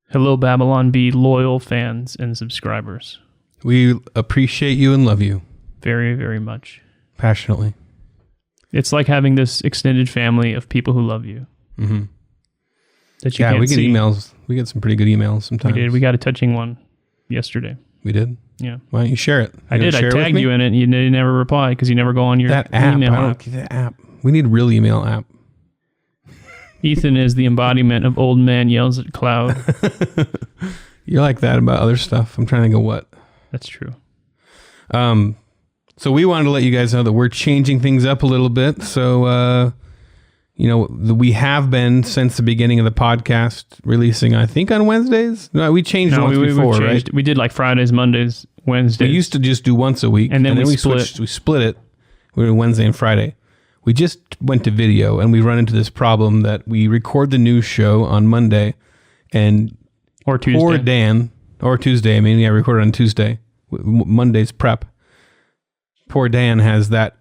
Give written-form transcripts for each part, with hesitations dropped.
Hello, Babylon Bee loyal fans and subscribers. We appreciate you and love you. Very, very much. Passionately. It's like having this extended family of people who love you. Mm-hmm. That you can't we get see. emails. We get some pretty good emails sometimes. We did. We got a touching one yesterday. We did? Yeah. Why don't you share it? I did. I tagged you in it and you never replied because you never go on your that app. email I don't get that app. We need a real email app. Ethan is the embodiment of old man yells at cloud. You're like that about other stuff. I'm trying to think of what. That's true. So we wanted to let you guys know that we're changing things up a little bit. So, we have been since the beginning of the podcast releasing, I think, on Wednesdays. No, we changed once before, right? We did like Fridays, Mondays, Wednesdays. We used to just do once a week, and then we switched. We split it. We were Wednesday and Friday. We just went to video, and we run into this problem that we record the news show on Monday, and or Tuesday. Or Tuesday. I mean, yeah, record it on Tuesday. Monday's prep. Poor Dan has that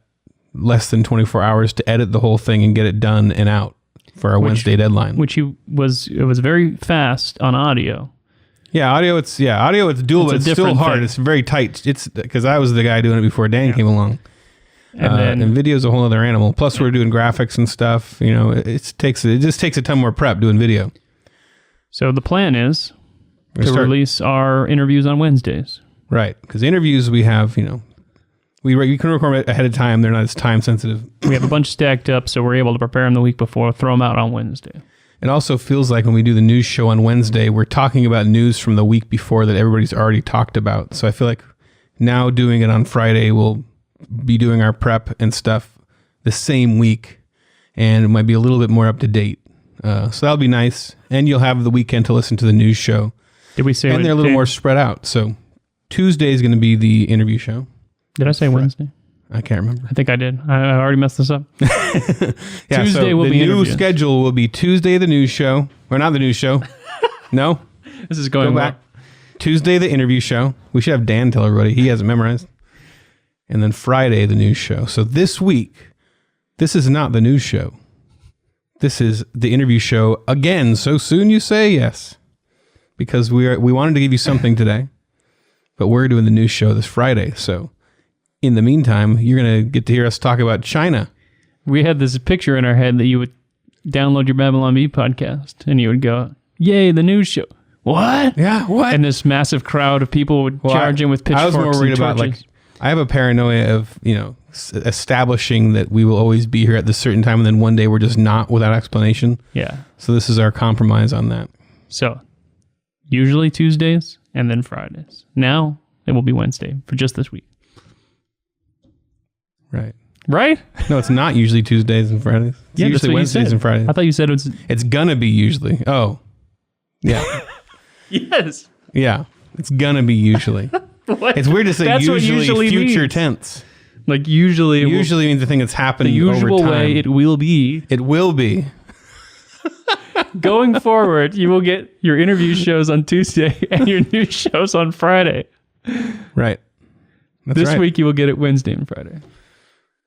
less than 24 hours to edit the whole thing and get it done and out for our Wednesday deadline. It was very fast on audio. Yeah, audio it's doable, but it's still hard. Thing. It's very tight. It's because I was the guy doing it before Dan came along. And video's a whole other animal. Plus, we're doing graphics and stuff. You know, it just takes a ton more prep doing video. So the plan is to release our interviews on Wednesdays. Right, because interviews we have, we can record it ahead of time. They're not as time sensitive. We have a bunch stacked up, so we're able to prepare them the week before, throw them out on Wednesday. It also feels like when we do the news show on Wednesday, we're talking about news from the week before that everybody's already talked about. So I feel like now doing it on Friday, we'll be doing our prep and stuff the same week, and it might be a little bit more up to date. So that'll be nice, and you'll have the weekend to listen to the news show. Did we say? And they're a little more spread out. So Tuesday is going to be the interview show. Did I say Wednesday? I can't remember. I think I did. I already messed this up. Yeah, Tuesday will be the new interviews. schedule will be Tuesday the news show, or not the news show. No, this is going back. Tuesday the interview show. We should have Dan tell everybody. He hasn't memorized. And then Friday the news show. So this week, this is not the news show. This is the interview show again. So soon you say? Yes, because we wanted to give you something today, but we're doing the news show this Friday. So in the meantime, you're going to get to hear us talk about China. We had this picture in our head that you would download your Babylon Bee podcast and you would go, "Yay, the news show." What? Yeah, what? And this massive crowd of people would charge in with pitchforks. I was more worried about I have a paranoia of, establishing that we will always be here at this certain time and then one day we're just not without explanation. Yeah. So this is our compromise on that. So usually Tuesdays and then Fridays. Now it will be Wednesday for just this week. Right? No, it's not usually Tuesdays and Fridays. It's usually Wednesdays and Fridays. I thought you said it's gonna be usually. Oh. Yeah. Yes. Yeah. It's gonna be usually. What? It's weird to say That's usually future means. tense. Like usually means the thing that's happening the usual over time. way it will be. It will be. Going forward, you will get your interview shows on Tuesday and your news shows on Friday. Right. This week you will get it Wednesday and Friday.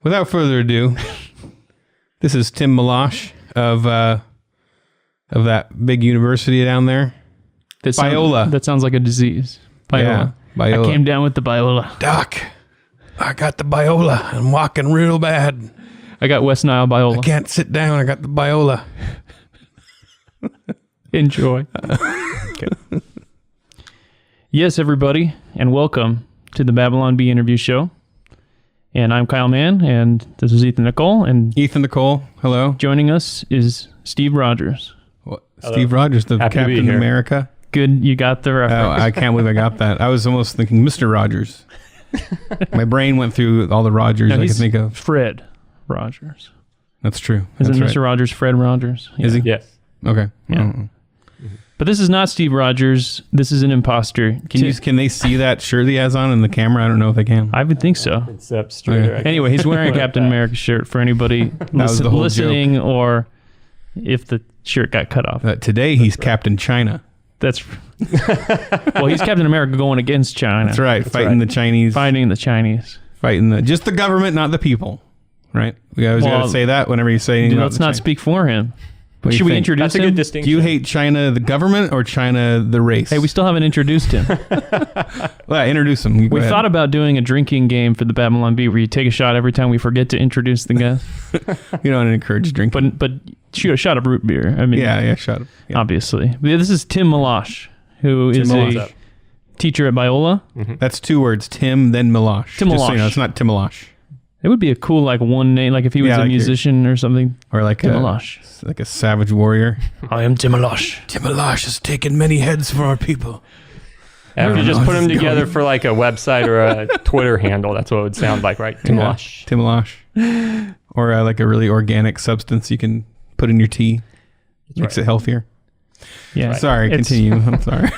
Without further ado, this is Tim Milosch of that big university down there. Biola. That sounds like a disease. Biola. Yeah, Biola. I came down with the Biola. Doc, I got the Biola. I'm walking real bad. I got West Nile Biola. I can't sit down. I got the Biola. Enjoy. Okay. Yes, everybody, and welcome to the Babylon Bee interview show. And I'm Kyle Mann, and this is Ethan Nicolle. And Ethan Nicolle, hello. Joining us is Steve Rogers. What? Steve Rogers, the Captain America. Good, you got the reference. Oh, I can't believe I got that. I was almost thinking Mr. Rogers. My brain went through all the Rogers I could think of. Fred Rogers. That's true. Isn't Mr. Rogers Fred Rogers? Yeah. Is he? Yes. Okay. Yeah. Mm-hmm. But this is not Steve Rogers. This is an imposter. Can they see that shirt he has on in the camera? I don't know if they can. I would think so. It's up straight. Okay. Anyway, he's wearing a Captain America shirt for anybody listening joke. Or if the shirt got cut off. Today he's Captain China. That's well, he's Captain America going against China. That's right. Fighting the Chinese. Fighting the Chinese. Fighting just the government, not the people. Right? We always got to say that whenever you say anything. Let's not speak for him. What do you Should we think? introduce That's a him? good distinction. Do you hate China the government or China the race? Hey, we still haven't introduced him. Well, introduce him. You go We ahead. thought about doing a drinking game for the Babylon Bee where you take a shot every time we forget to introduce the guest. You don't encourage drinking. But shoot a shot of root beer. I mean, yeah, shut up. Yeah. obviously. But this is Tim Milosch, who is Milosch. a teacher at Biola. That's 2 words. Tim, then Milosch. Tim Just so you know, Milosch. it's not Tim Milosch. It would be a cool one name, like if he was Yeah, a like musician or something. Or like Tim Milosch. like a savage warrior. I am Tim Milosch. Tim Milosch has taken many heads for our people. If you just know. put them It's together going- for like a website or a Twitter handle, that's what it would sound like, right? Tim Milosch. Tim Milosch. Or like a really organic substance you can put in your tea. Makes it healthier. Yeah. Sorry, It's- continue. I'm sorry.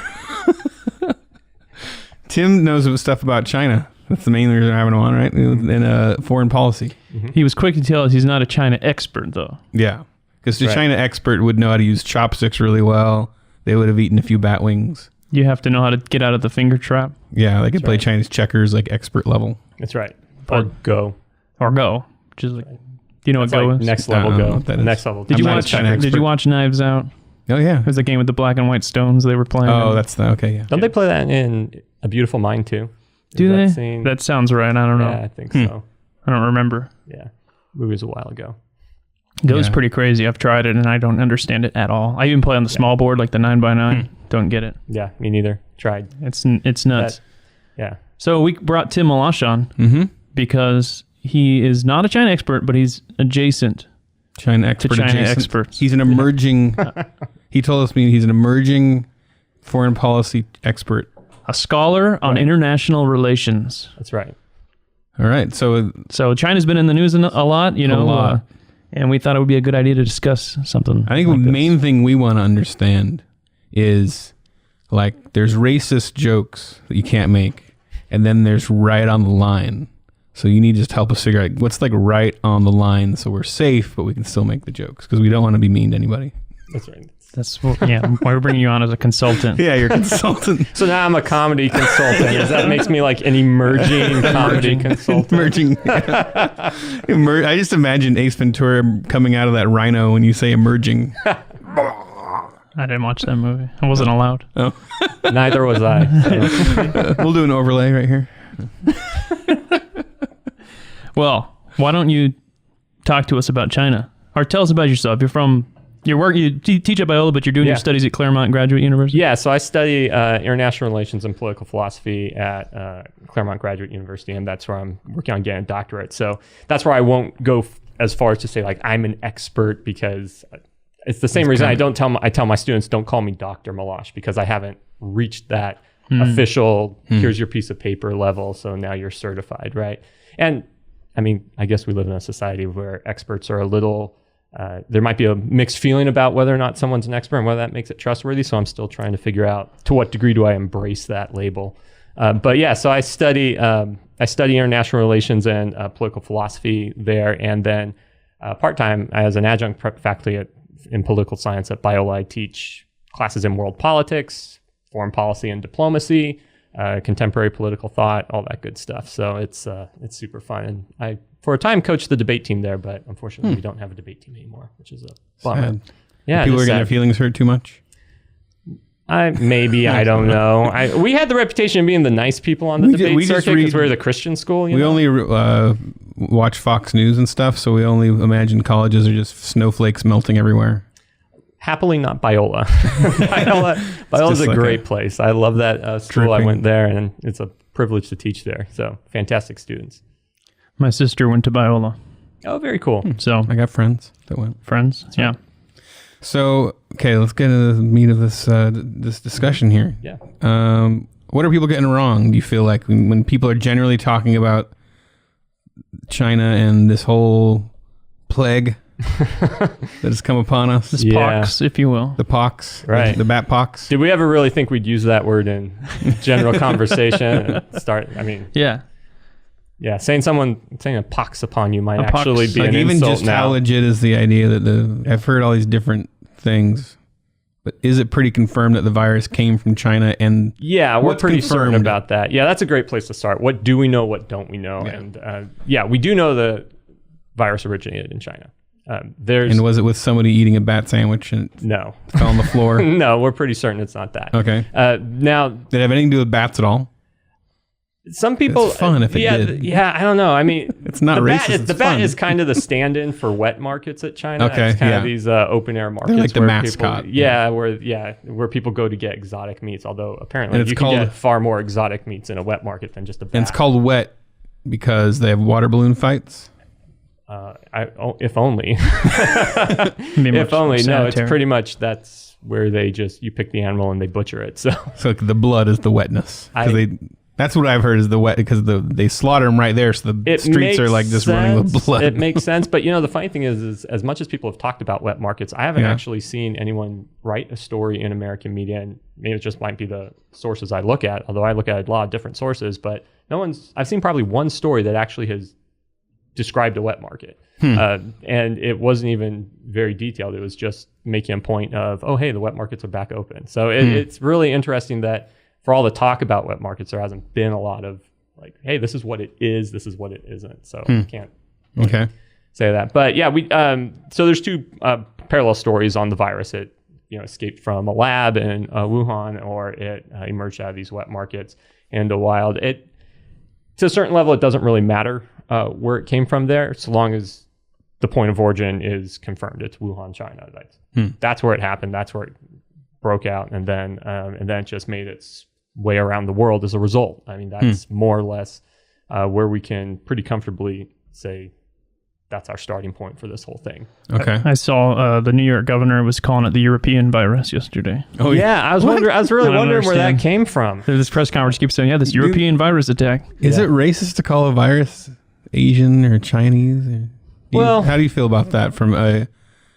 Tim knows stuff about China. That's the main reason we're having him on, right? In foreign policy. He was quick to tell us he's not a China expert, though. Yeah. Because the Right. China expert would know how to use chopsticks really well. They would have eaten a few bat wings. You have to know how to get out of the finger trap Yeah, they could play right. Chinese checkers like expert level. That's right. Or But- Go. or go, which is like, do you know what It's go like is? next I level don't know Go. what that is. Next level. Did you I'm not a watch? China Did you expert. watch Knives Out? Oh, yeah. It was a game with the black and white stones they were playing. Oh, in. that's the, okay, yeah. Don't they play that in A Beautiful Mind too? Do Is they? that scene- That sounds right. I don't know. Yeah, I think so. I don't remember. Yeah. Movie was a while ago. Go's Yeah. pretty crazy. I've tried it and I don't understand it at all. I even play on the small board, like the 9x9. Don't get it. Yeah, me neither. Tried. It's nuts. Yeah. So we brought Tim Milosch on Mm-hmm. because he is not a China expert, but he's adjacent. China expert China adjacent. experts. He's an emerging, he told us he's an emerging foreign policy expert. A scholar on international relations. That's right. All right. So So China's been in the news a lot, you know, lot. and we thought it would be a good idea to discuss something. I think like the this. main thing we want to understand is like there's racist jokes that you can't make, and then there's right on the line. So you need to just help us figure out what's like right on the line so we're safe, but we can still make the jokes because we don't want to be mean to anybody. That's right. That's why we're bringing you on as a consultant. Yeah, you're a consultant. So now I'm a comedy consultant. Does that makes me like an emerging comedy consultant? Emerging. I just imagine Ace Ventura coming out of that rhino when you say emerging. I didn't watch that movie. I wasn't allowed. Oh, Neither was I. So. we'll do an overlay right here. Well, why don't you talk to us about China? Or tell us about yourself. You teach at Biola, but you're doing Yeah. your studies at Claremont Graduate University? Yeah, so I study international relations and political philosophy at Claremont Graduate University, and that's where I'm working on getting a doctorate. So that's where I won't go as far as to say like I'm an expert, because it's the same reason I tell my students don't call me Dr. Milosch, because I haven't reached that official here's your piece of paper level, so now you're certified, right? And I mean, I guess we live in a society where experts are a little there might be a mixed feeling about whether or not someone's an expert and whether that makes it trustworthy. So I'm still trying to figure out to what degree do I embrace that label. But yeah, so I study international relations and political philosophy there, and then part-time as an adjunct faculty in political science at Biola. I teach classes in world politics, foreign policy and diplomacy, contemporary political thought, all that good stuff. So it's super fun. And I, for a time, coached the debate team there, but unfortunately we don't have a debate team anymore, which is a bummer. Sad. Yeah, People are just getting their sad. feelings hurt too much. I don't know. We had the reputation of being the nice people on the We debate just circuit because read- we were the Christian school. You We know? only watch Fox News and stuff, so we only imagine colleges are just snowflakes melting everywhere. Happily not Biola. Biola's just a like great place. I love that school. I dripping. went there, and it's a privilege to teach there. So fantastic students. My sister went to Biola. Oh, very cool. So, I got friends that went. friends. Yeah. So, okay, let's get into the meat of this discussion here. Yeah. What are people getting wrong, do you feel like, when people are generally talking about China and this whole plague that has come upon us? This Yeah. pox, if you will. The pox, Right. the bat pox. Did we ever really think we'd use that word in general conversation and start? I mean, Yeah. yeah, saying a pox upon you might A pox. actually be Like an even insult just now. how legit is the idea that I've heard all these different things, but is it pretty confirmed that the virus came from China? And Yeah, we're What's pretty certain confirmed? about that. Yeah, that's a great place to start. What do we know? What don't we know? Yeah. And yeah, we do know the virus originated in China. There's And was it with somebody eating a bat sandwich and no, fell on the floor? no, we're pretty certain it's not that. Okay. Now, Did it have anything to do with bats at all? some people, It's fun if it yeah, did. yeah, I don't know. I mean, It's not the racist. Bat, it's the bat fun. is kind of the stand-in for wet markets at China. Okay, It's kind yeah. of these open air markets. like the where mascot. People, where people go to get exotic meats. Although apparently And it's you can called- get far more exotic meats in a wet market than just a bat. And it's called wet because they have water balloon fights. If only. If only. No, it's pretty much that's where you pick the animal and they butcher it. So So the blood is the wetness. That's what I've heard is the wet because they slaughter them right there, so the streets are like just running with blood. It makes sense, but the funny thing is as much as people have talked about wet markets, I haven't actually seen anyone write a story in American media, and maybe it just might be the sources I look at, although I look at a lot of different sources, but I've seen probably one story that actually has described a wet market. And it wasn't even very detailed. It was just making a point of, oh, hey, the wet markets are back open. So it's really interesting that for all the talk about wet markets, there hasn't been a lot of like, hey, this is what it is, this is what it isn't. So I can't say that. But yeah, so there's two parallel stories on the virus. It escaped from a lab in Wuhan, or it emerged out of these wet markets in the wild. To a certain level, it doesn't really matter where it came from there, so long as the point of origin is confirmed. It's Wuhan, China. That's where it happened. That's where it broke out, and then it just made its way around the world as a result. I mean, that's more or less where we can pretty comfortably say that's our starting point for this whole thing. Okay. I saw the New York governor was calling it the European virus yesterday. Oh yeah, I was wondering. I was really I don't wondering where that understand. came from. This press conference keeps saying, this European virus attack. Is it racist to call a virus Asian or Chinese? Or, how do you feel about that from a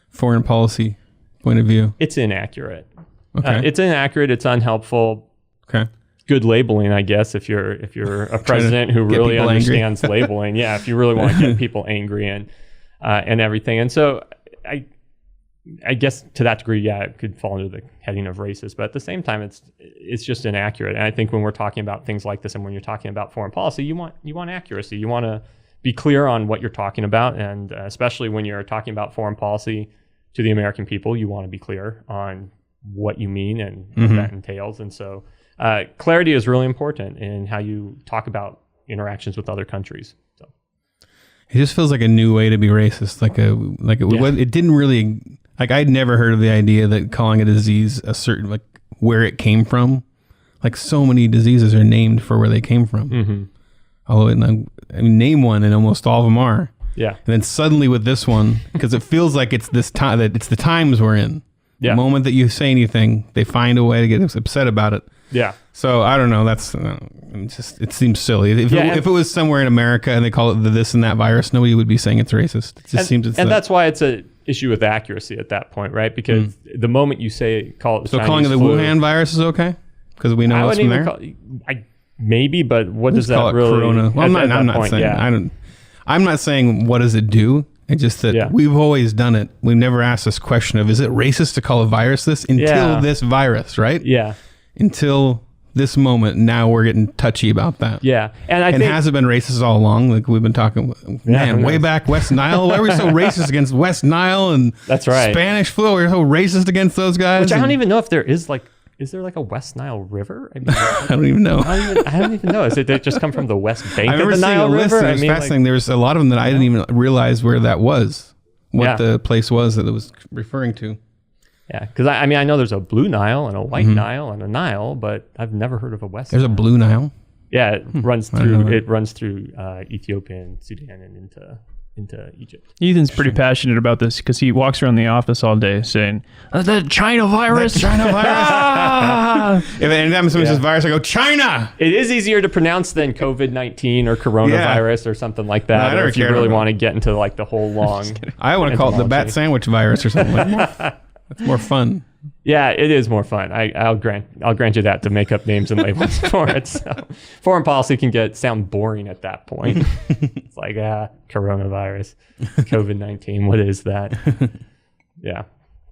foreign policy point of view? It's inaccurate. Okay. It's inaccurate. It's unhelpful. Okay. Good labeling, I guess, if you're a president who get really people angry. understands labeling. Yeah, if you really want to get people angry and everything. And so I guess to that degree, it could fall under the heading of racist. But at the same time, it's just inaccurate. And I think when we're talking about things like this, and when you're talking about foreign policy, you want accuracy. You want to be clear on what you're talking about, and especially when you're talking about foreign policy to the American people, you want to be clear on what you mean and what that entails. And so clarity is really important in how you talk about interactions with other countries. So It just feels like a new way to be racist. It didn't really, I'd never heard of the idea that calling a disease a certain, where it came from. Like, so many diseases are named for where they came from. Although, name one and almost all of them are. Yeah. And then suddenly with this one, because it feels like it's this time, that it's the times we're in. Yeah. The moment that you say anything, they find a way to get upset about it. Yeah. So I don't know. That's it seems silly. If it was somewhere in America and they call it the this and that virus, nobody would be saying it's racist. It just seems it's that's why it's an issue with accuracy at that point, right? Because the moment you call it the Chinese calling it the flu, Wuhan virus is okay because we know it's from there. Maybe, but what does Call that it really? Corona. Well, I'm not saying. I'm not saying what does it do. It's just that we've always done it. We've never asked this question of, is it racist to call a virus this until this virus, right? Yeah. Until this moment, now we're getting touchy about that. Yeah. And I think, has it been racist all along? Like we've been talking, way back West Nile. Why are we so racist against West Nile and that's right. Spanish flu? We're so racist against those guys. Which I don't even know if there is there like a West Nile River? I mean, I don't even know. I don't even know. Is it they just come from the West Bank I of remember the seeing Nile a list. River? It was fascinating. There was a lot of them that I didn't even realize where that was. What the place was that it was referring to. Yeah, because I know there's a Blue Nile and a White Nile and a Nile, but I've never heard of a West. There's a Blue Nile. Yeah, it runs through. It runs through Ethiopia and Sudan and into Egypt. Ethan's pretty passionate about this because he walks around the office all day saying, the China virus. The China virus. If anytime somebody says virus, I go, China. It is easier to pronounce than COVID-19 or coronavirus or something like that. No, or if you really want to get into like the whole long. I want to call it the bat sandwich virus or something like that. It's more fun. Yeah, it is more fun. I'll grant you that, to make up names and labels for it. So foreign policy can sound boring at that point. It's like coronavirus, COVID-19. What is that? Yeah,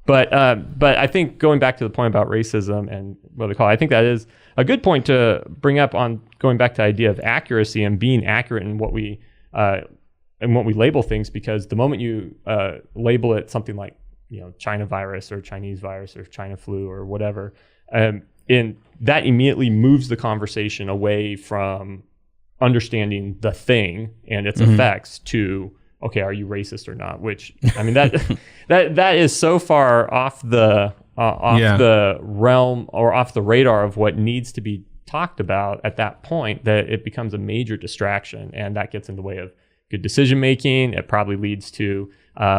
but I think going back to the point about racism and what they call it, I think that is a good point to bring up on going back to the idea of accuracy and being accurate in what we and what we label things, because the moment you label it something like, China virus or Chinese virus or China flu or whatever, and that immediately moves the conversation away from understanding the thing and its effects to, okay, are you racist or not? Which, I mean, that is so far off the the realm or off the radar of what needs to be talked about at that point, that it becomes a major distraction, and that gets in the way of good decision making. It probably leads to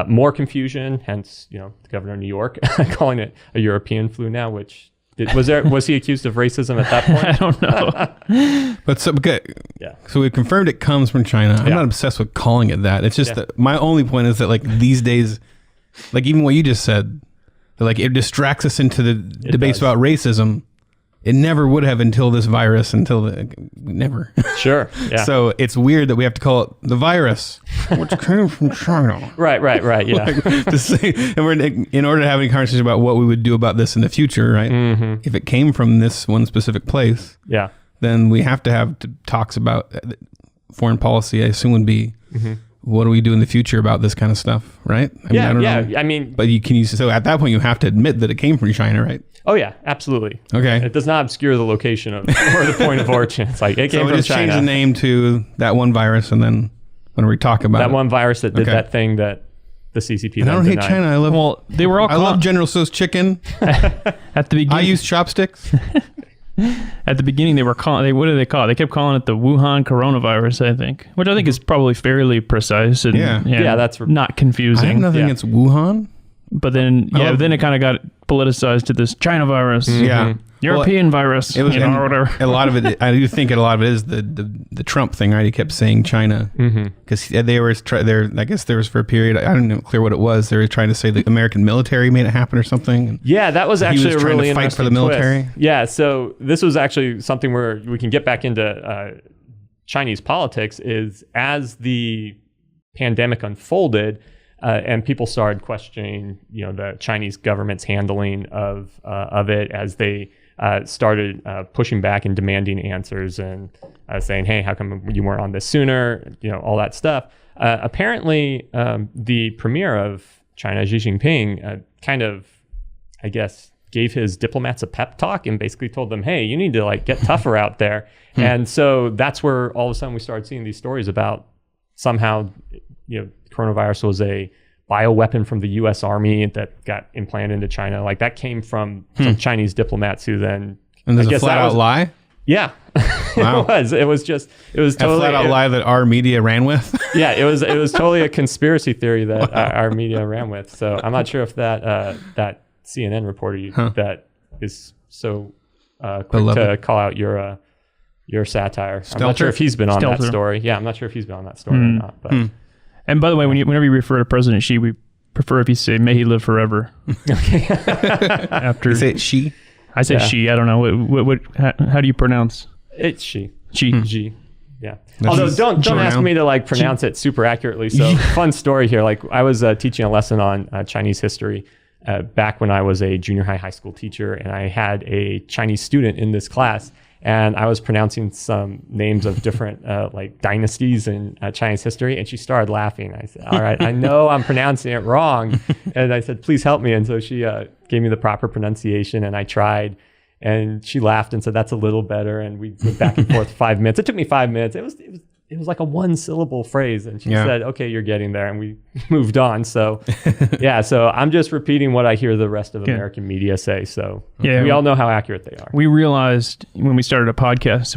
more confusion. Hence, the governor of New York calling it a European flu now. Which was he accused of racism at that point? I don't know. But so we confirmed it comes from China. I'm Yeah. not obsessed with calling it that. It's just that my only point is that like these days, like even what you just said, that like it distracts us into the debates about racism. It never would have until this virus, never. Sure. Yeah. So it's weird that we have to call it the virus, which came from China. Right. Yeah. To say, and we're in order to have any conversation about what we would do about this in the future, right? Mm-hmm. If it came from this one specific place, Yeah. then we have to have talks about foreign policy. I assume would be what do we do in the future about this kind of stuff, right? I don't know. I mean, But so at that point you have to admit that it came from China, right? oh yeah, absolutely. Okay. It does not obscure the location of or the point of origin. It's like it came So we from just change China. the name to that one virus, and then when we talk about That it, one virus that did Okay. that thing that the CCP. And I don't hate denied. China. I love. Well, they were all I love General Tso's chicken. at the beginning. I use chopsticks. At the beginning, they were calling. What do they call it? They kept calling it the Wuhan coronavirus, I think, which I think is probably fairly precise and Yeah, that's not I confusing. have nothing Yeah. against Wuhan. But then, then it kind of got politicized to this China virus, Yeah. European virus, It was or whatever. a lot of it. I do think a lot of it is the Trump thing, right? He kept saying China because they were I guess there was for a period. I don't know clear what it was. They were trying to say the American military made it happen or something. Yeah, that was actually was a trying really to fight for the interesting twist. military. Yeah, so this was actually something where we can get back into Chinese politics. Is as the pandemic unfolded. And people started questioning, the Chinese government's handling of it as they started pushing back and demanding answers and saying, "Hey, how come you weren't on this sooner?" All that stuff. Apparently, the premier of China, Xi Jinping, kind of, I guess, gave his diplomats a pep talk and basically told them, "Hey, you need to get tougher out there." And so that's where all of a sudden we started seeing these stories about somehow, coronavirus was a bioweapon from the U.S. Army that got implanted into China. Like that came from some Chinese diplomats who then. And there's I a guess flat out lie. Yeah, Wow. It was totally A flat out lie that our media ran with. Yeah, it was totally a conspiracy theory that our media ran with. So I'm not sure if that CNN reporter that is so quick to call out your satire. I'm not sure if he's been on that story. Yeah, I'm not sure if he's been on that story or not. But And by the way, whenever you refer to President Xi, we prefer if you say "May he live forever." okay. After You say it she. I say Xi, I don't know how do you pronounce It's she. Xi? Yeah. That's Although his don't ask pronoun. me to pronounce it super accurately. So fun story here. I was teaching a lesson on Chinese history back when I was a junior high school teacher, and I had a Chinese student in this class, and I was pronouncing some names of different dynasties in Chinese history, and she started laughing. I said, "All right, I know I'm pronouncing it wrong," and I said, "Please help me." And so she gave me the proper pronunciation, and I tried. And she laughed and said, "That's a little better." And we went back and forth 5 minutes. It took me 5 minutes. It was like a one syllable phrase. And she said, "Okay, you're getting there." And we moved on. So so I'm just repeating what I hear the rest of American media say. So we all know how accurate they are. We realized when we started a podcast,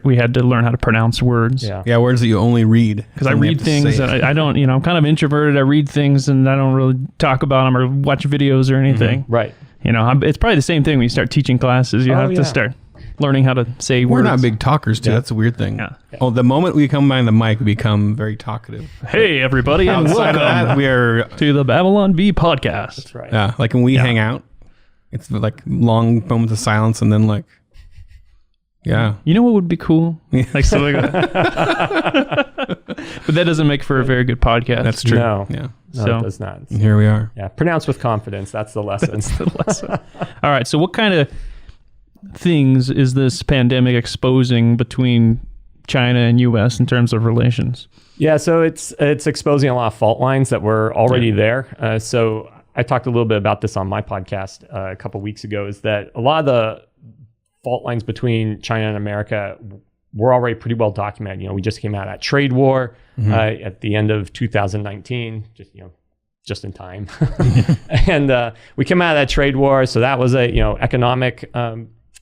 we had to learn how to pronounce words. Yeah, words that you only read. Because I read things and I don't, I'm kind of introverted. I read things and I don't really talk about them or watch videos or anything. Right. It's probably the same thing when you start teaching classes. You have to start learning how to say We're words. not big talkers, too. That's a weird thing. Yeah. Oh, the moment we come behind the mic, we become very talkative. Hey, everybody, and Outside of welcome that, we are, to the Babylon Bee podcast. That's right. yeah, like when we hang out, it's like long moments of silence and then yeah. You know what would be cool? Like something like that. But that doesn't make for a very good podcast. That's true. No. Yeah. No, it does not. And here we are. Yeah. Pronounce with confidence. That's the lesson. All right. So what kind of things is this pandemic exposing between China and U.S. in terms of relations? Yeah, so it's exposing a lot of fault lines that were already there. So I talked a little bit about this on my podcast a couple weeks ago, is that a lot of the fault lines between China and America were already pretty well documented. You know, we just came out of that trade war at the end of 2019, just in time. And we came out of that trade war. So that was a,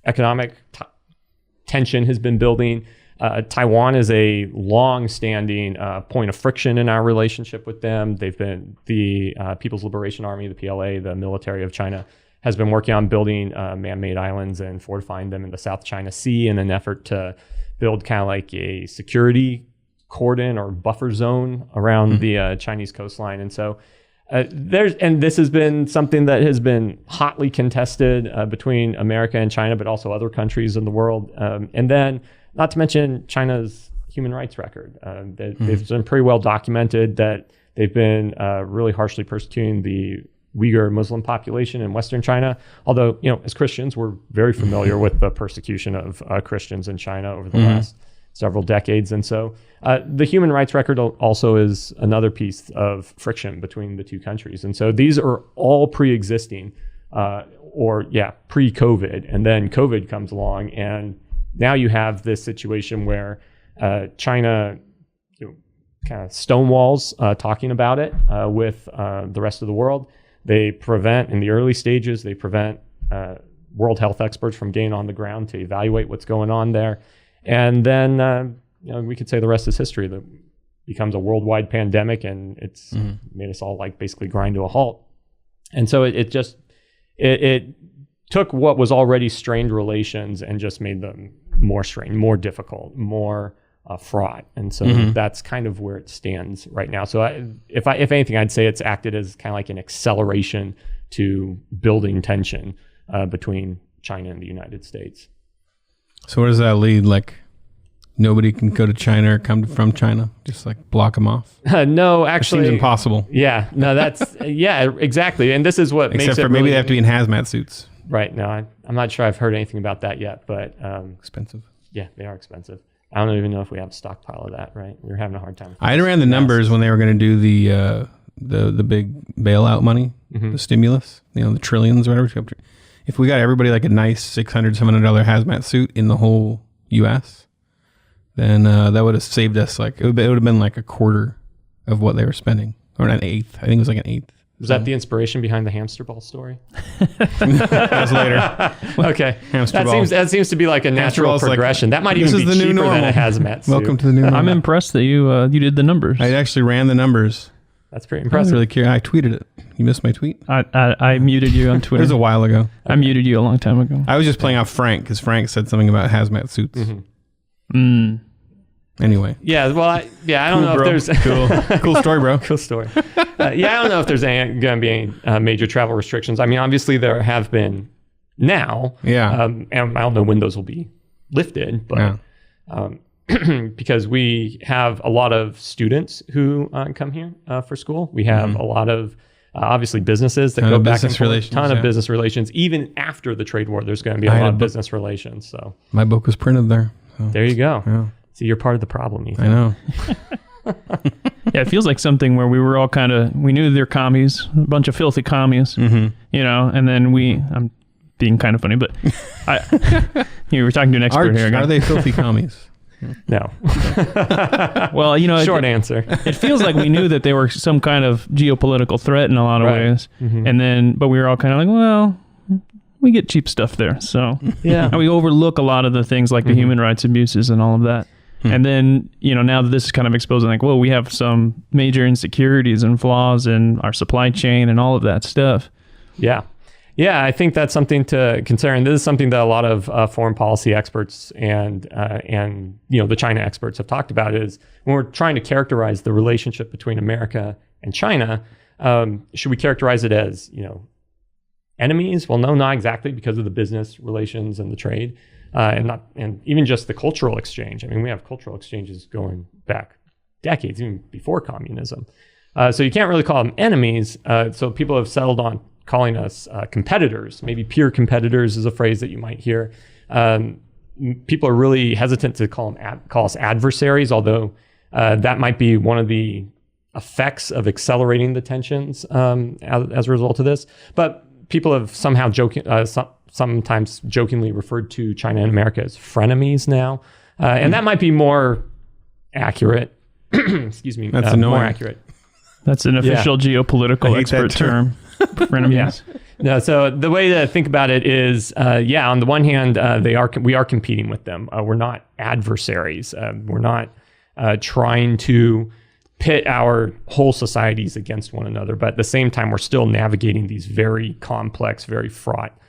economic tension has been building. Taiwan is a long-standing point of friction in our relationship with them. They've been the People's Liberation Army, the PLA, the military of China, has been working on building man-made islands and fortifying them in the South China Sea in an effort to build kind of like a security cordon or buffer zone around the Chinese coastline. And so this has been something that has been hotly contested between America and China, but also other countries in the world. And then, not to mention China's human rights record. They've been pretty well documented that they've been really harshly persecuting the Uyghur Muslim population in Western China. Although, as Christians, we're very familiar with the persecution of Christians in China over the last several decades. And so the human rights record also is another piece of friction between the two countries. And so these are all pre-existing pre-COVID. And then COVID comes along, and now you have this situation where China kind of stonewalls talking about it with the rest of the world. They prevent, in the early stages, World Health experts from getting on the ground to evaluate what's going on there. And then, we could say the rest is history. That becomes a worldwide pandemic, and it's made us all basically grind to a halt. And so it took what was already strained relations and just made them more strained, more difficult, more fraught. And so that's kind of where it stands right now. So if anything, I'd say it's acted as kind of like an acceleration to building tension between China and the United States. So where does that lead? Nobody can go to China or come from China? Just block them off? No, actually. It seems impossible. Yeah, no, that's, exactly. And this is what makes it Except for maybe they have to be in hazmat suits. Right. No, I'm not sure I've heard anything about that yet, but. Expensive. Yeah, they are expensive. I don't even know if we have a stockpile of that, right? We were having a hard time. I ran the numbers when they were going to do the big bailout money, the stimulus, the trillions or whatever. If we got everybody a nice $600, $700 hazmat suit in the whole U.S., then that would have saved us it would have been a quarter of what they were spending, or an eighth. I think it was an eighth. Was that the inspiration behind the hamster ball story? That was later. Okay, hamster ball. That seems to be a natural progression. That might even be cheaper than a hazmat suit. Welcome to the new normal. I'm impressed that you did the numbers. I actually ran the numbers. That's pretty impressive. I was really curious. I tweeted it. You missed my tweet? I muted you on Twitter. It was a while ago. I muted you a long time ago. I was just playing off Frank because Frank said something about hazmat suits. Anyway. Yeah, well, I don't know bro. if there's... Cool story, bro. Cool story. I don't know if there's going to be any major travel restrictions. I mean, obviously there have been now. Yeah. And I don't know when those will be lifted, but because we have a lot of students who come here for school. We have a lot of, obviously, businesses that go back and forth. A ton of business relations. Even after the trade war, there's going to be a lot of business relations. So my book was printed there. So. There you go. Yeah. So you're part of the problem, Ethan. I know. Yeah, it feels like something where we were all we knew they're commies, a bunch of filthy commies, and then I'm being kind of funny, but you were talking to an expert here. Are they filthy commies? No. Well, short answer. It feels like we knew that they were some kind of geopolitical threat in a lot of ways, but we were all kind of well, we get cheap stuff there, so and we overlook a lot of the things like the human rights abuses and all of that. And then, now that this is kind of exposing, we have some major insecurities and flaws in our supply chain and all of that stuff. Yeah. Yeah, I think that's something to consider. And this is something that a lot of foreign policy experts and the China experts have talked about is when we're trying to characterize the relationship between America and China, should we characterize it as, enemies? Well, no, not exactly, because of the business relations and the trade. And even just the cultural exchange. I mean, we have cultural exchanges going back decades, even before communism. So you can't really call them enemies. So people have settled on calling us competitors. Maybe peer competitors is a phrase that you might hear. people are really hesitant to call us adversaries, although that might be one of the effects of accelerating the tensions as a result of this. But people have somehow sometimes jokingly referred to China and America as frenemies now. And that might be more accurate. Excuse me. That's more accurate. That's an official geopolitical expert term. Frenemies. Yeah. No, so the way to think about it is, on the one hand, we are competing with them. We're not adversaries. We're not trying to pit our whole societies against one another. But at the same time, we're still navigating these very complex, very fraught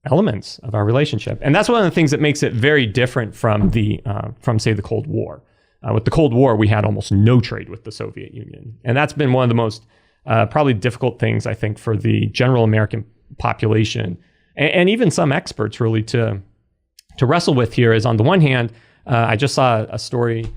elements of our relationship. And that's one of the things that makes it very different from say, the Cold War. With the Cold War, we had almost no trade with the Soviet Union. And that's been one of the most probably difficult things, I think, for the general American population and even some experts really to wrestle with here is, on the one hand, I just saw a story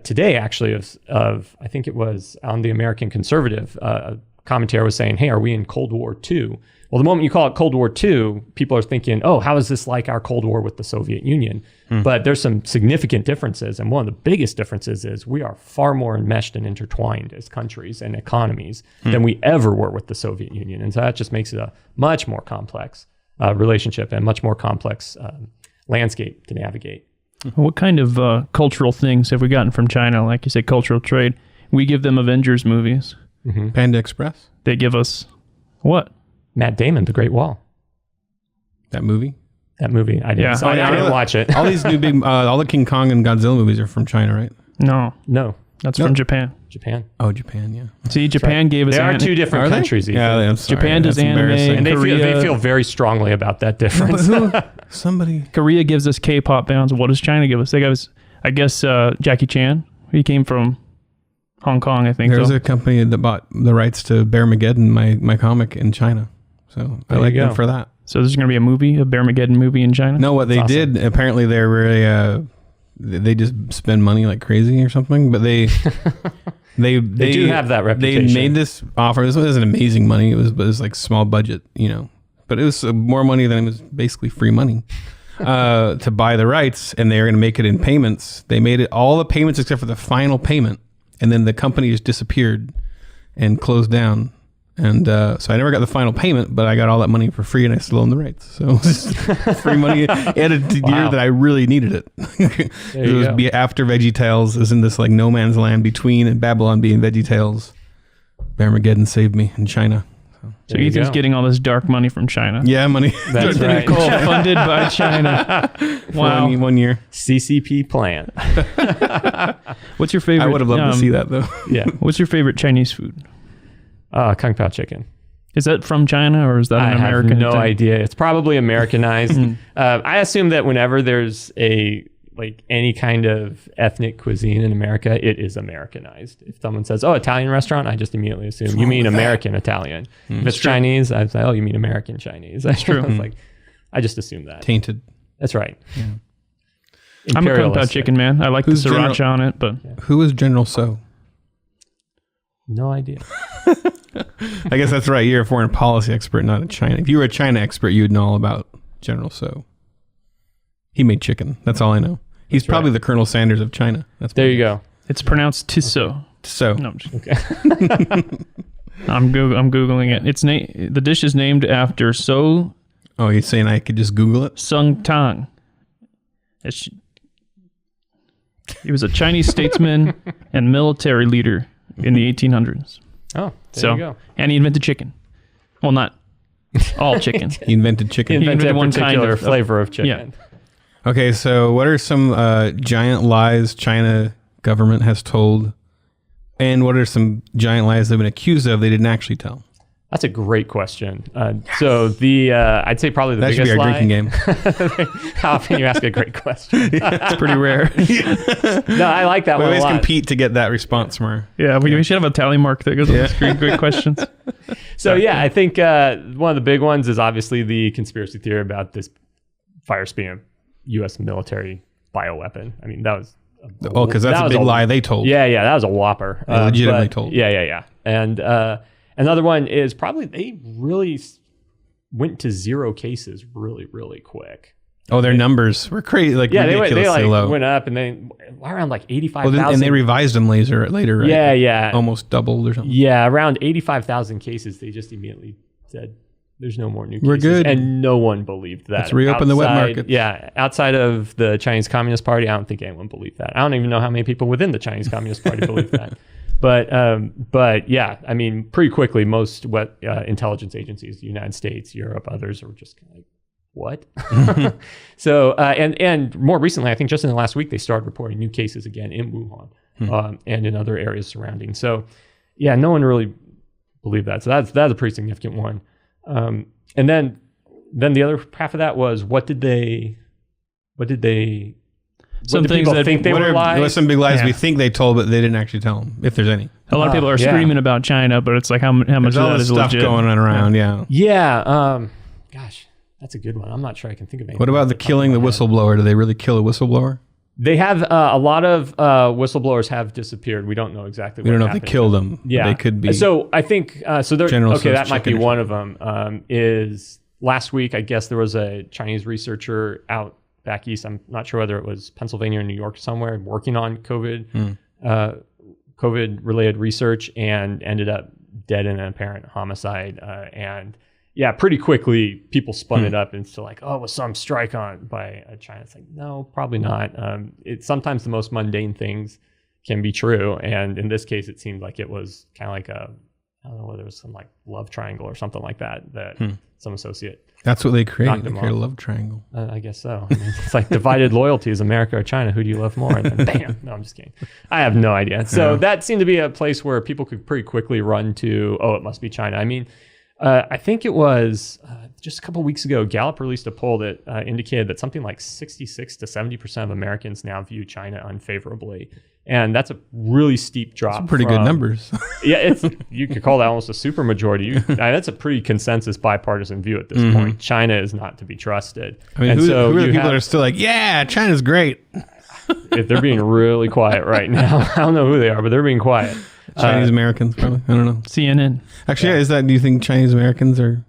today, actually, of I think it was on the American Conservative. A commentator was saying, hey, are we in Cold War II? Well, the moment you call it Cold War II, people are thinking, oh, how is this like our Cold War with the Soviet Union? But there's some significant differences. And one of the biggest differences is we are far more enmeshed and intertwined as countries and economies than we ever were with the Soviet Union. And so that just makes it a much more complex relationship and much more complex landscape to navigate. What kind of cultural things have we gotten from China? Like you say, cultural trade. We give them Avengers movies. Mm-hmm. Panda Express. They give us what? Matt Damon, The Great Wall. That movie? That movie. I didn't, I didn't watch it. All these new big, all the King Kong and Godzilla movies are from China, right? No. That's from Japan. Oh, Japan, yeah. See, Japan gave us... There are two different countries. Yeah, I'm sorry. Japan does anime, and they Korea... feel very strongly about that difference. Korea gives us K-pop bands. What does China give us? They give us, I guess, Jackie Chan. He came from Hong Kong, I think. There's a company that bought the rights to Bearmageddon, my comic, in China. So I like them for that. So there's going to be a movie, a Bearmageddon movie in China? No, what they did, apparently they're really... they just spend money like crazy or something, but they do have that reputation. They made this offer. This wasn't amazing money. It was like small budget, but it was more money than it was basically free money to buy the rights, and they were going to make it in payments. They made it all the payments except for the final payment, and then the company just disappeared and closed down. And so I never got the final payment, but I got all that money for free, and I still own the rights. So free money at a year that I really needed it. It was after VeggieTales. It was in this like no man's land between Babylon being VeggieTales. Bearmageddon saved me in China. So Ethan's getting all this dark money from China. Yeah, money. That's right. Funded by China. Wow. 1 year. CCP plan. What's your favorite? I would have loved to see that though. Yeah. What's your favorite Chinese food? Kung Pao chicken. Is that from China or is that an American thing? I have no idea. It's probably Americanized. I assume that whenever there's any kind of ethnic cuisine in America, it is Americanized. If someone says, "Oh, Italian restaurant," I just immediately assume you mean American Italian. If it's Chinese, I say, "Oh, you mean American Chinese." That's true. I just assume that. Tainted. That's right. Yeah. I'm a Kung Pao chicken man. I like the sriracha on it, but who is General Tso? No idea. I guess that's right. You're a foreign policy expert, not a China. If you were a China expert, you would know all about General Tso. He made chicken. That's all I know. He's probably the Colonel Sanders of China. There you go. It's pronounced Tso. Tso. No, I'm just I'm Googling it. It's the dish is named after So. Oh, you're saying I could just Google it? Sung Tang. He was a Chinese statesman and military leader in the 1800s. Oh, there you go. And he invented chicken. Well, not all chicken. He invented chicken. He invented one kind of flavor of chicken. Yeah. Okay, so what are some giant lies China government has told, and what are some giant lies they've been accused of they didn't actually tell? That's a great question. So I'd say probably the that biggest lie. That should be our drinking game. How often you ask a great question? It's pretty rare. No, I like that one a lot. We always compete to get that response from her. Yeah, we should have a tally mark that goes with great questions. So I think one of the big ones is obviously the conspiracy theory about this virus being a U.S. military bioweapon. I mean, that was... because that's a big lie they told. Yeah, that was a whopper. Legitimately told. Yeah. And another one is probably they really went to zero cases really, really quick. Oh, their numbers were crazy, like ridiculously low. Went up, and then around like 85,000. And they revised them later, right? Yeah. Almost doubled or something. Yeah, around 85,000 cases. They just immediately said, "There's no more new cases." We're good, and no one believed that. Let's reopen the wet market. Yeah, outside of the Chinese Communist Party, I don't think anyone believed that. I don't even know how many people within the Chinese Communist Party believed that. But yeah, I mean, pretty quickly, most intelligence agencies, the United States, Europe, others, are just kind of like, what? So, and more recently, I think just in the last week, they started reporting new cases again in Wuhan and in other areas surrounding. So, yeah, no one really believed that. So that's a pretty significant one. And then the other half of that was, what did people think they were lies? There was some big lies we think they told, but they didn't actually tell them, if there's any. A lot of people are screaming about China, but it's like how much of that is legit? There's going on around, Yeah. Gosh, that's a good one. I'm not sure I can think of anything. What about the killing the whistleblower? Did they really kill a whistleblower? They have a lot of whistleblowers have disappeared. We don't know exactly. We don't know if they killed them. Yeah, they could be. So I think so. General Tso that might be one of them. Is last week, I guess there was a Chinese researcher out back east. I'm not sure whether it was Pennsylvania or New York somewhere, working on COVID-related research, and ended up dead in an apparent homicide. And yeah, pretty quickly people spun it up into like, oh, it was some strike on by China. It's like, no, probably not. It's sometimes the most mundane things can be true, and in this case, it seemed like it was kind of like I don't know whether it was some like love triangle or something like that some associate. That's what they created. They created a love triangle. I guess so. I mean, it's like divided loyalties, America or China. Who do you love more? And then bam. No, I'm just kidding. I have no idea. So that seemed to be a place where people could pretty quickly run to, oh, it must be China. I mean, I think it was just a couple of weeks ago, Gallup released a poll that indicated that something like 66 to 70% of Americans now view China unfavorably. And that's a really steep drop. That's pretty good numbers. Yeah, you could call that almost a super majority. That's a pretty consensus bipartisan view at this point. China is not to be trusted. I mean, who are the people that are still like, yeah, China's great? If they're being really quiet right now. I don't know who they are, but they're being quiet. Chinese Americans, probably. I don't know. CNN. Actually, do you think Chinese Americans are?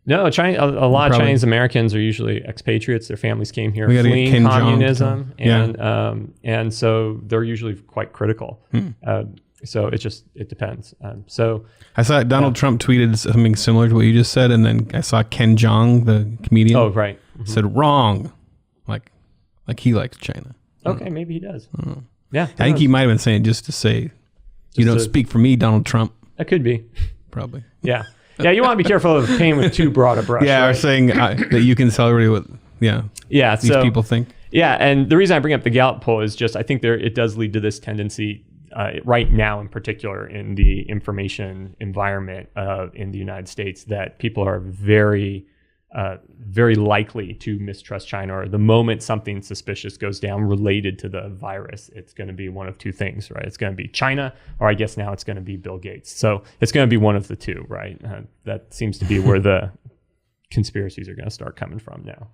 No, a lot of Chinese Americans are usually expatriates. Their families came here fleeing communism, and so they're usually quite critical. So it depends. So I saw Donald Trump tweeted something similar to what you just said, and then I saw Ken Jeong, the comedian. Oh, right. Said wrong, like he likes China. Okay, maybe he does. Yeah, I think he might have been saying just to say, you don't speak for me, Donald Trump. That could be. Probably. Yeah. Yeah, you want to be careful of painting with too broad a brush. Yeah, right? Or saying that you can tell everybody what these people think. Yeah, and the reason I bring up the Gallup poll is just I think it does lead to this tendency right now in particular in the information environment in the United States that people are very likely to mistrust China, or the moment something suspicious goes down related to the virus, it's going to be one of two things, right? It's going to be China, or I guess now it's going to be Bill Gates. So it's going to be one of the two, right? That seems to be where the conspiracies are going to start coming from now.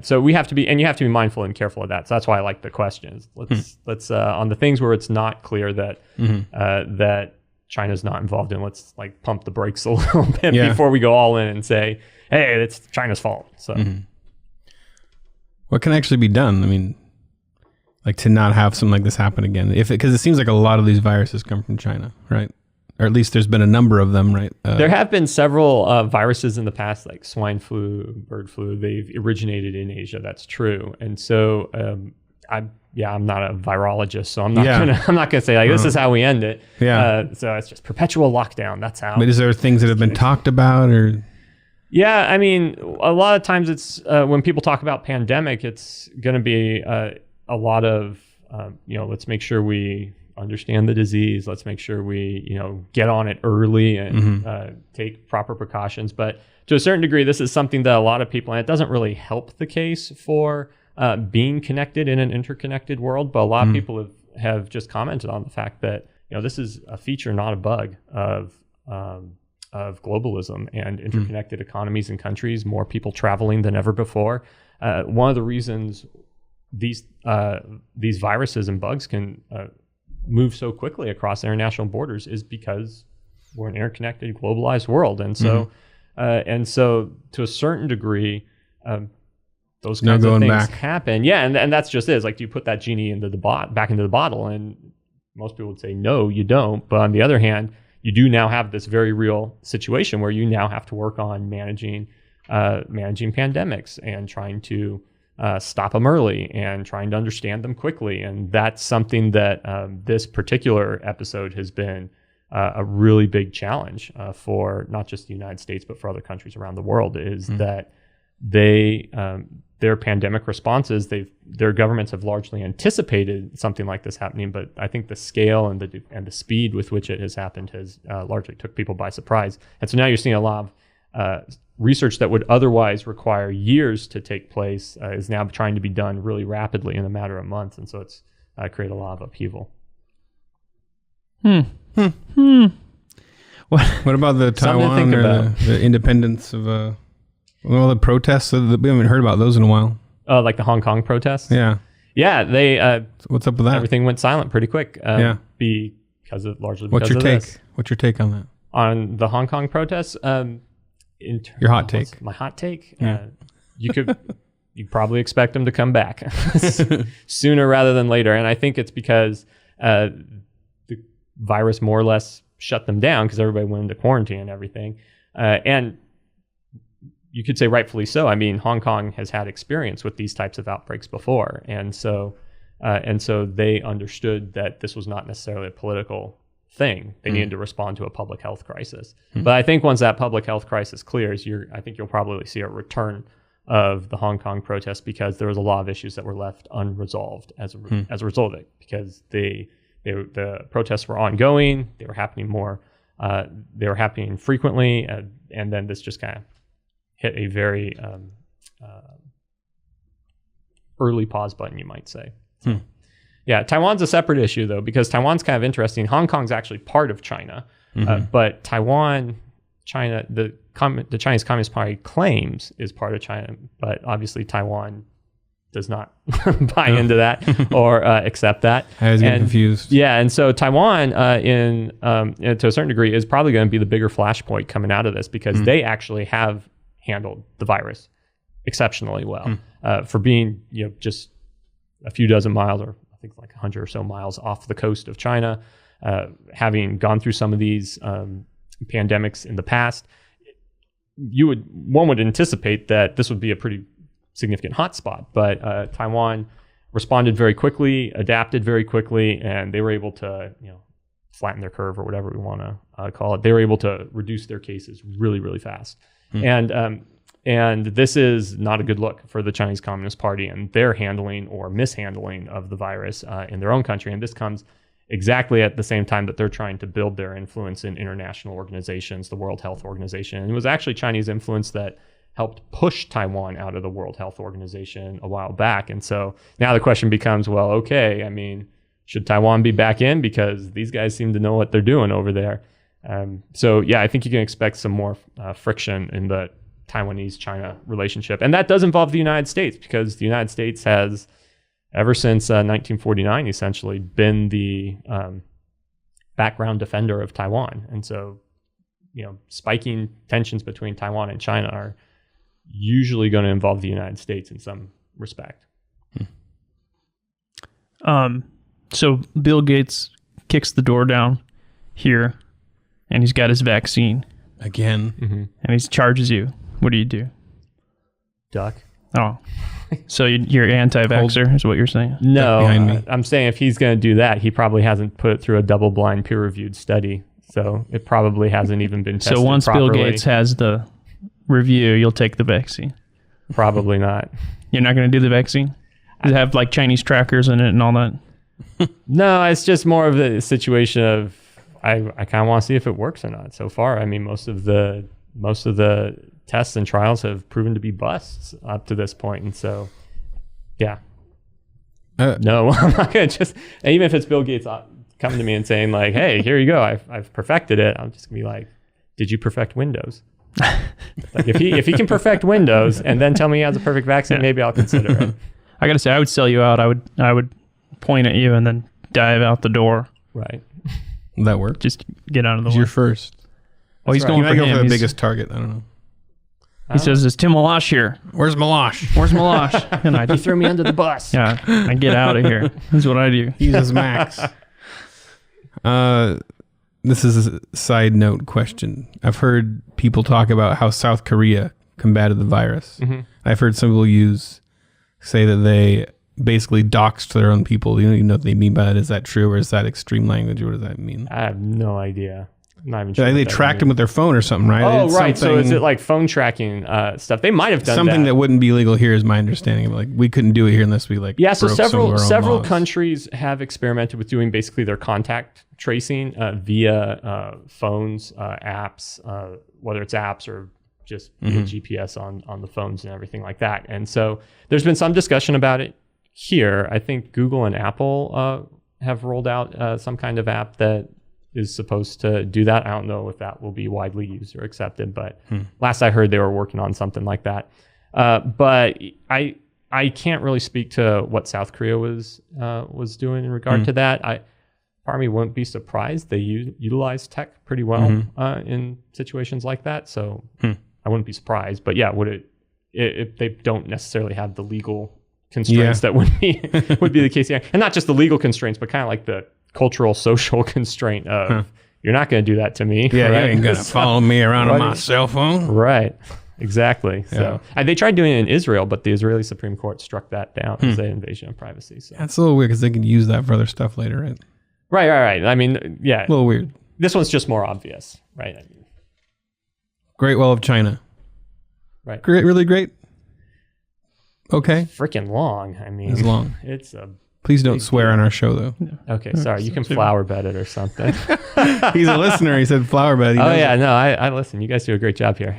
So we have to be, and you have to be mindful and careful of that. So that's why I like the questions. Let's on the things where it's not clear that that China's not involved in, let's like pump the brakes a little bit before we go all in and say, hey, it's China's fault. So what can actually be done? I mean, like to not have something like this happen again, because it seems like a lot of these viruses come from China, right? Or at least there's been a number of them, right? There have been several viruses in the past, like swine flu, bird flu. They've originated in Asia. That's true. And so I'm not a virologist, so I'm not gonna say like this is how we end it. So it's just perpetual lockdown. That's how. But is there things that have been talked about, or? Yeah, I mean, a lot of times it's when people talk about pandemic, it's going to be a lot of let's make sure we understand the disease. Let's make sure we get on it early and take proper precautions. But to a certain degree, this is something that a lot of people, and it doesn't really help the case for being connected in an interconnected world. But a lot of people have just commented on the fact that this is a feature, not a bug of globalism and interconnected economies and countries, more people traveling than ever before. One of the reasons these viruses and bugs can move so quickly across international borders is because we're an interconnected, globalized world. And so to a certain degree, those kinds of things happen. Yeah, and that's just it. It's like, do you put that genie back into the bottle? And most people would say, no, you don't. But on the other hand, you do now have this very real situation where you now have to work on managing pandemics and trying to stop them early and trying to understand them quickly. And that's something that this particular episode has been a really big challenge for not just the United States, but for other countries around the world, is that their pandemic responses, their governments have largely anticipated something like this happening, but I think the scale and the speed with which it has happened has largely took people by surprise. And so now you're seeing a lot of research that would otherwise require years to take place is now trying to be done really rapidly in a matter of months, and so it's created a lot of upheaval. What about the Taiwan or the independence of all the protests? We haven't heard about those in a while. Like the Hong Kong protests? Yeah. Yeah, they. What's up with that? Everything went silent pretty quick. Largely because of this. What's your take on that? On the Hong Kong protests? Your hot take. My hot take? Yeah. You'd probably expect them to come back sooner rather than later. And I think it's because the virus more or less shut them down because everybody went into quarantine and everything. And you could say rightfully so. I mean, Hong Kong has had experience with these types of outbreaks before. And so they understood that this was not necessarily a political thing. They needed to respond to a public health crisis. But I think once that public health crisis clears, I think you'll probably see a return of the Hong Kong protests, because there was a lot of issues that were left unresolved as a result of it, because the protests were ongoing, they were happening they were happening frequently, and then this just kind of hit a very early pause button, you might say. Yeah, Taiwan's a separate issue, though, because Taiwan's kind of interesting. Hong Kong's actually part of China, but China, the Chinese Communist Party claims is part of China, but obviously Taiwan does not buy into that or accept that. I was getting confused. Yeah, and so Taiwan, to a certain degree, is probably going to be the bigger flashpoint coming out of this, because they actually have handled the virus exceptionally well for being, just a few dozen miles, or I think like 100 or so miles off the coast of China, having gone through some of these pandemics in the past. One would anticipate that this would be a pretty significant hotspot, but Taiwan responded very quickly, adapted very quickly, and they were able to, flatten their curve, or whatever we want to call it. They were able to reduce their cases really, really fast. And this is not a good look for the Chinese Communist Party and their handling or mishandling of the virus in their own country. And this comes exactly at the same time that they're trying to build their influence in international organizations, the World Health Organization. And it was actually Chinese influence that helped push Taiwan out of the World Health Organization a while back. And so now the question becomes, well, okay, I mean, should Taiwan be back in? Because these guys seem to know what they're doing over there. So yeah, I think you can expect some more friction in the Taiwanese-China relationship. And that does involve the United States, because the United States has, ever since 1949, essentially been the background defender of Taiwan. And so, spiking tensions between Taiwan and China are usually going to involve the United States in some respect. So Bill Gates kicks the door down here, and he's got his vaccine. Again. And he charges you. What do you do? Duck. Oh. So you're anti-vaxxer is what you're saying? No, I'm saying if he's going to do that, he probably hasn't put it through a double-blind peer-reviewed study. So it probably hasn't even been tested So once properly. Bill Gates has the review, you'll take the vaccine? Probably not. You're not going to do the vaccine? Does it have like Chinese trackers in it and all that? No, it's just more of the situation of I kind of want to see if it works or not. So far, I mean, most of the tests and trials have proven to be busts up to this point, and so yeah. No, I'm not gonna even if it's Bill Gates coming to me and saying like, "Hey, here you go, I've perfected it." I'm just gonna be like, "Did you perfect Windows?" Like if he can perfect Windows and then tell me he has a perfect vaccine, maybe I'll consider it. I gotta say, I would sell you out. I would point at you and then dive out the door. Right. That work? Just get out of the way. You're first. Well, he's going for him. him. For the biggest target. I don't know. He says, "Is Tim Milosch here? Where's Milosch? Where's Milosch?" And I You threw me under the bus. yeah, I get out of here. That's what I do. He's Max. This is a side note question. I've heard people talk about how South Korea combated the virus. Mm-hmm. I've heard some people say that they basically doxed their own people. You don't even know what they mean by that. Is that true, or is that extreme language? What does that mean? I have no idea. I'm not even sure. They tracked them with their phone or something, right? Oh, right. So is it like phone tracking stuff? They might have done something that. that wouldn't be legal here, is my understanding. Like, we couldn't do it here unless we Yeah, so broke some of our own several laws. countries have experimented with doing basically their contact tracing via phones, apps, whether it's apps or just GPS on the phones and everything like that. And so there's been some discussion about it here. I think Google and Apple have rolled out some kind of app that is supposed to do that. I don't know if that will be widely used or accepted, but last I heard they were working on something like that. But I can't really speak to what South Korea was doing in regard to that. Part of me won't be surprised. They utilize tech pretty well in situations like that, so I wouldn't be surprised. But yeah, if they don't necessarily have the legal constraints that would be the case here, and not just the legal constraints, but kind of like the cultural, social constraint of you're not going to do that to me. Yeah, right? you ain't gonna follow me around on my cell phone. Right. Exactly. So they tried doing it in Israel, but the Israeli Supreme Court struck that down as an invasion of privacy. So That's a little weird because they can use that for other stuff later, right? Right. I mean, yeah. A little weird. This one's just more obvious, right? I mean, Great Wall of China. right. Great, really great. Okay. Freaking long. I mean, It's long. It's a Please don't swear on our show, though. okay. Sorry, you can flower bed it or something. He's a listener. He said flower bed. Oh yeah, no, I listen. You guys do a great job here.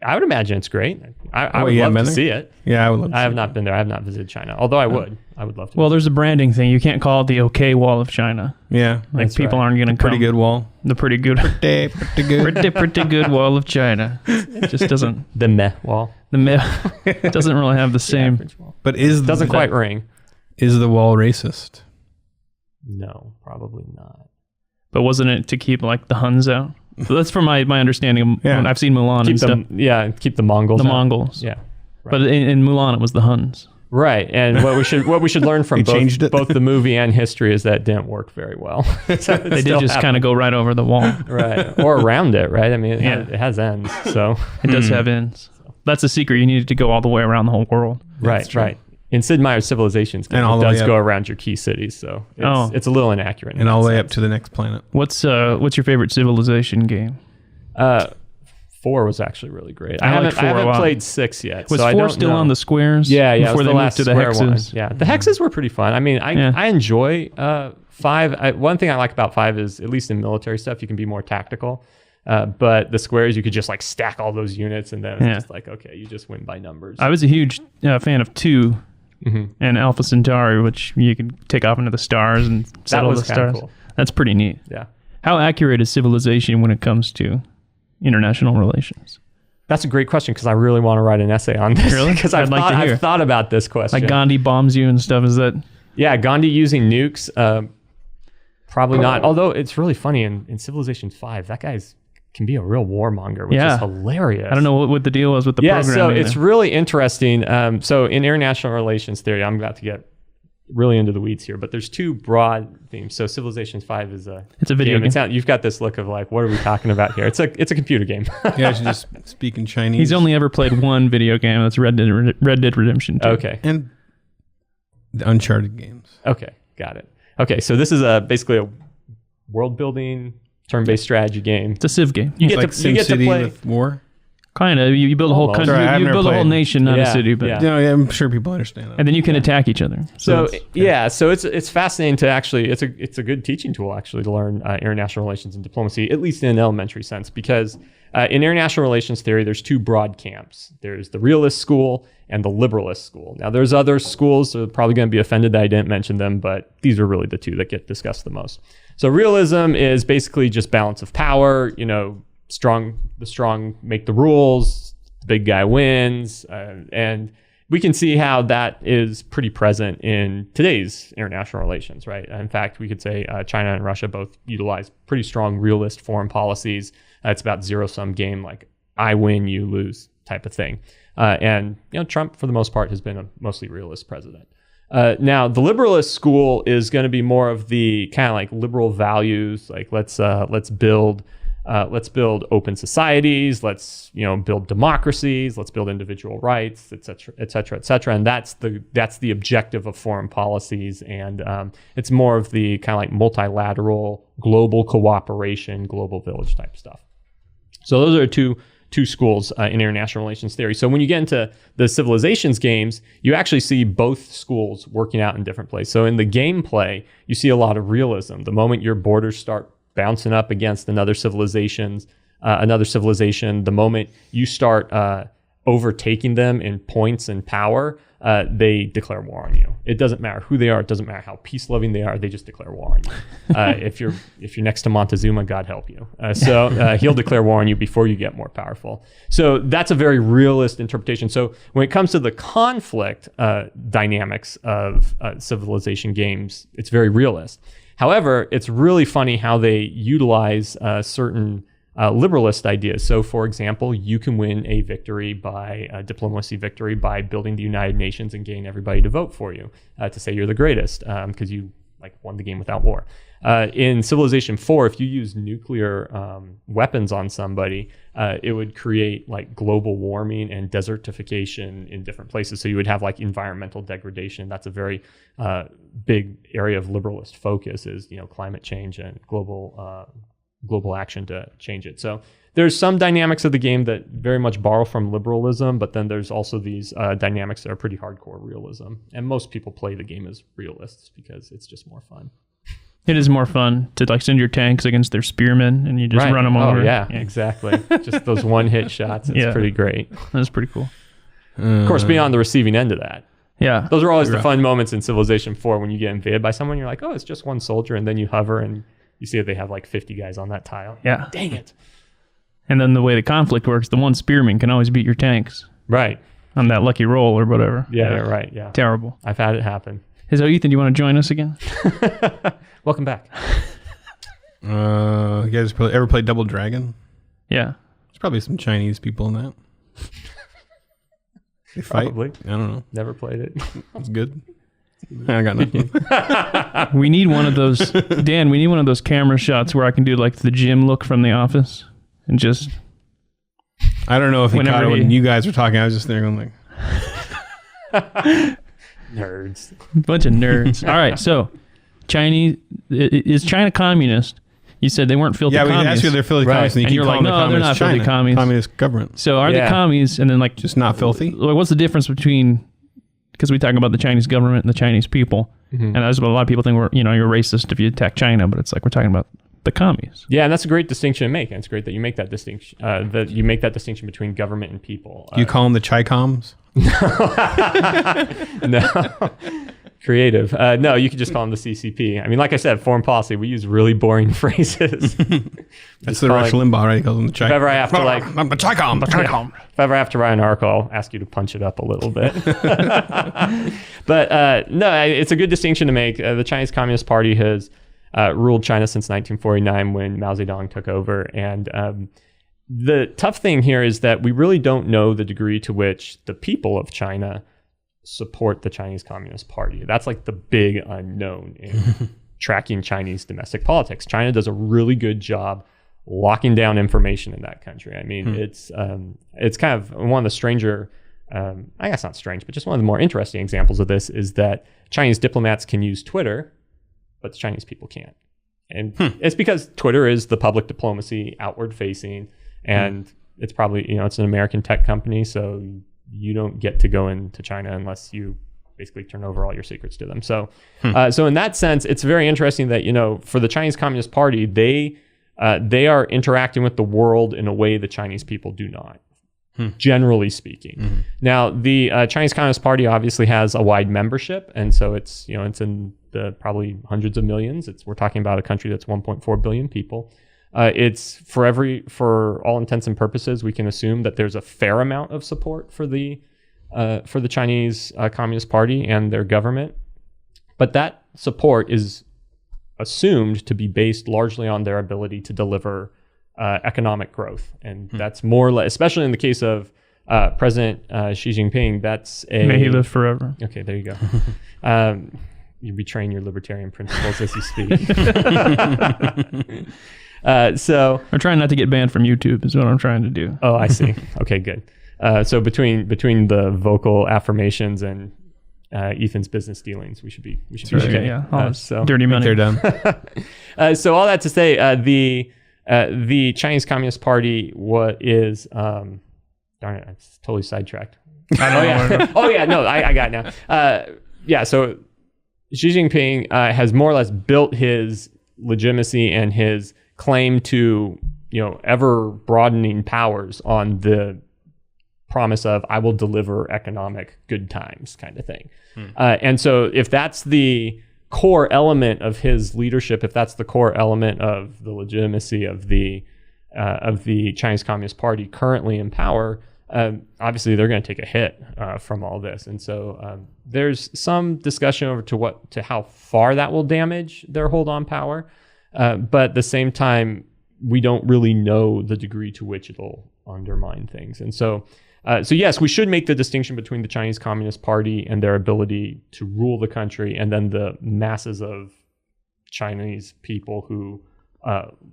I would imagine it's great. I would love to see it. Yeah, I would love to I see have it. not been there. I have not visited China. Although I would love to. Well, there's a branding thing. You can't call it the OK Wall of China. Yeah. Like, That's people right. aren't going to come. Pretty good wall. The pretty good. Pretty good. pretty good Wall of China. It just doesn't. the meh wall. It doesn't really have the same. Average wall. But Doesn't quite ring. Is the wall racist? No, probably not. But wasn't it to keep like the Huns out? So that's from my understanding of when I've seen Mulan and stuff. Keep the Mongols. The out. Mongols. Yeah. But in Mulan, it was the Huns. Right, and what we should learn from both the movie and history is that didn't work very well. So They did just kind of go right over the wall. right, or around it, right? I mean, it has ends, so It does have ends. That's a secret. You needed to go all the way around the whole world. right. In Sid Meier's Civilizations game, And all it the does way go up. around your key cities, so it's a little inaccurate. And all the way up to the next planet. What's your favorite Civilization game? 4 was actually really great. I I like 4 a haven't lot. played 6 yet. Was so 4 I don't still know. on the squares? Yeah, it Before was they the moved last to the square hexes. one. Yeah, the hexes were pretty fun. I mean, I enjoy 5. One thing I like about 5 is, at least in military stuff, you can be more tactical. But the squares, you could just like stack all those units, and then it's just like, okay, you just win by numbers. I was a huge fan of 2 and Alpha Centauri, which you could take off into the stars and settle the stars. Cool. That's pretty neat. Yeah. How accurate is Civilization when it comes to international relations? That's a great question, because I really want to write an essay on this. Really? Because I'd like to hear. I've thought about this question. Like Gandhi bombs you and stuff, is that? Yeah, Gandhi using nukes, probably not. Although it's really funny, in Civilization 5, that guy's can be a real warmonger, which is hilarious. I don't know what the deal was with the program. So either. it's really interesting. So in international relations theory, I'm about to get really into the weeds here, but there's 2 broad themes. So Civilization 5 is it's a video game. You've got this look of like, what are we talking about here? It's a computer game. Yeah, I should just speak in Chinese. He's only ever played one video game. That's Red Dead Redemption 2. Okay. And the Uncharted games. Okay, got it. Okay, so this is basically a world building turn-based strategy game. It's a Civ game. You get like to play with war. Kind of. You build a whole country. Sorry, I've you never build a whole played. nation, not a Yeah, city. But yeah. Yeah, I'm sure people understand that. and then you can attack each other. So that's- so it's fascinating to actually it's a good teaching tool actually to learn international relations and diplomacy, at least in an elementary sense, because in international relations theory there's 2 broad camps. There's the realist school and the liberalist school. Now there's other schools that are probably going to be offended that I didn't mention them, but these are really the 2 that get discussed the most. So realism is basically just balance of power. The strong make the rules. The big guy wins, and we can see how that is pretty present in today's international relations, right? In fact, we could say China and Russia both utilize pretty strong realist foreign policies. It's about zero-sum game, like I win, you lose type of thing. And Trump, for the most part, has been a mostly realist president. Now, the liberalist school is going to be more of the kind of like liberal values, like let's build open societies, let's build democracies, let's build individual rights, et cetera, et cetera, et cetera. And that's the objective of foreign policies. And it's more of the kind of like multilateral, global cooperation, global village type stuff. So those are two schools in international relations theory. So when you get into the civilizations games, you actually see both schools working out in different places. So in the gameplay, you see a lot of realism. The moment your borders start bouncing up against another civilization, the moment you start overtaking them in points and power, they declare war on you. It doesn't matter who they are. It doesn't matter how peace-loving they are. They just declare war on you. If you're next to Montezuma, God help you. So he'll declare war on you before you get more powerful. So that's a very realist interpretation. So when it comes to the conflict dynamics of civilization games, it's very realist. However, it's really funny how they utilize certain liberalist ideas. So, for example, you can win a victory by a diplomacy victory by building the United Nations and getting everybody to vote for you to say you're the greatest because you won the game without war. In Civilization 4, if you use nuclear weapons on somebody, it would create global warming and desertification in different places. So you would have environmental degradation. That's a very big area of liberalist focus is climate change and global action to change it. So there's some dynamics of the game that very much borrow from liberalism, but then there's also these dynamics that are pretty hardcore realism. And most people play the game as realists because it's just more fun. It is more fun to send your tanks against their spearmen and you just run them over. Yeah, exactly. Just those one-hit shots. It's pretty great. That's pretty cool. Of course, being on the receiving end of that. Yeah. Those are always the fun moments in Civilization 4 when you get invaded by someone. You're like, oh, it's just one soldier. And then you hover and you see that they have 50 guys on that tile. Yeah. Dang it. And then the way the conflict works, the one spearman can always beat your tanks. Right. On that lucky roll or whatever. Yeah, right. Yeah. Terrible. I've had it happen. Hey, so Ethan, do you want to join us again? Welcome back. You guys ever played Double Dragon? Yeah. There's probably some Chinese people in that. They fight? Probably. I don't know. Never played it. It's good. I got nothing. We need one of those, Dan, we need one of those camera shots where I can do the gym look from The Office and just... I don't know if he caught it when you guys were talking. I was just there going Nerds. Bunch of nerds. All right, so is China communist? You said they weren't filthy communists. Yeah, we asked you if they're filthy communists, and you're like, no, they're not filthy communists. Communist government. So are they commies? And then just not filthy? What's the difference between... Because we talk about the Chinese government and the Chinese people. Mm-hmm. And that's what a lot of people think you're racist if you attack China, but it's we're talking about the commies. Yeah, and that's a great distinction to make. And it's great that you make that distinction. That you make that distinction between government and people. You call them the Chi-Coms? No. Creative. No, you could just call them the CCP. I mean, like I said, foreign policy, we use really boring phrases. That's the Rush Limbaugh, right? He calls them the Chi-Com. If ever I have to I'm the Chi-Com. If ever I have to write an article, I'll ask you to punch it up a little bit. But no, it's a good distinction to make. The Chinese Communist Party has ruled China since 1949 when Mao Zedong took over. And the tough thing here is that we really don't know the degree to which the people of China support the Chinese Communist Party. That's the big unknown in tracking Chinese domestic politics. China does a really good job locking down information in that country. I mean, it's kind of one of the stranger, I guess not strange, but just one of the more interesting examples of this is that Chinese diplomats can use Twitter, but the Chinese people can't. And it's because Twitter is the public diplomacy, outward facing, and it's probably, it's an American tech company, so you don't get to go into China unless you basically turn over all your secrets to them. So, so in that sense, it's very interesting that, for the Chinese Communist Party, they are interacting with the world in a way the Chinese people do not, generally speaking. Now, the Chinese Communist Party obviously has a wide membership, and so it's it's in the probably hundreds of millions. We're talking about a country that's 1.4 billion people. It's for all intents and purposes, we can assume that there's a fair amount of support for the Chinese Communist Party and their government, but that support is assumed to be based largely on their ability to deliver economic growth. And that's more or less, especially in the case of President Xi Jinping, that's a... May he live forever. Okay, there you go. You're betraying your libertarian principles as you speak. So I'm trying not to get banned from YouTube is what I'm trying to do. Oh, I see. Okay, good. So between the vocal affirmations and Ethan's business dealings, we should be okay. Yeah, so dirty money. They're done. So all that to say, the Chinese Communist Party is darn it, I totally sidetracked. Oh yeah, no, I got it now. So Xi Jinping has more or less built his legitimacy and his claim to ever broadening powers on the promise of I will deliver economic good times kind of thing. And so if that's the core element of his leadership, if that's the core element of the legitimacy of the Chinese Communist Party currently in power, obviously they're going to take a hit from all this. And so there's some discussion over to how far that will damage their hold on power. But at the same time, we don't really know the degree to which it'll undermine things. And so yes, we should make the distinction between the Chinese Communist Party and their ability to rule the country, and then the masses of Chinese people who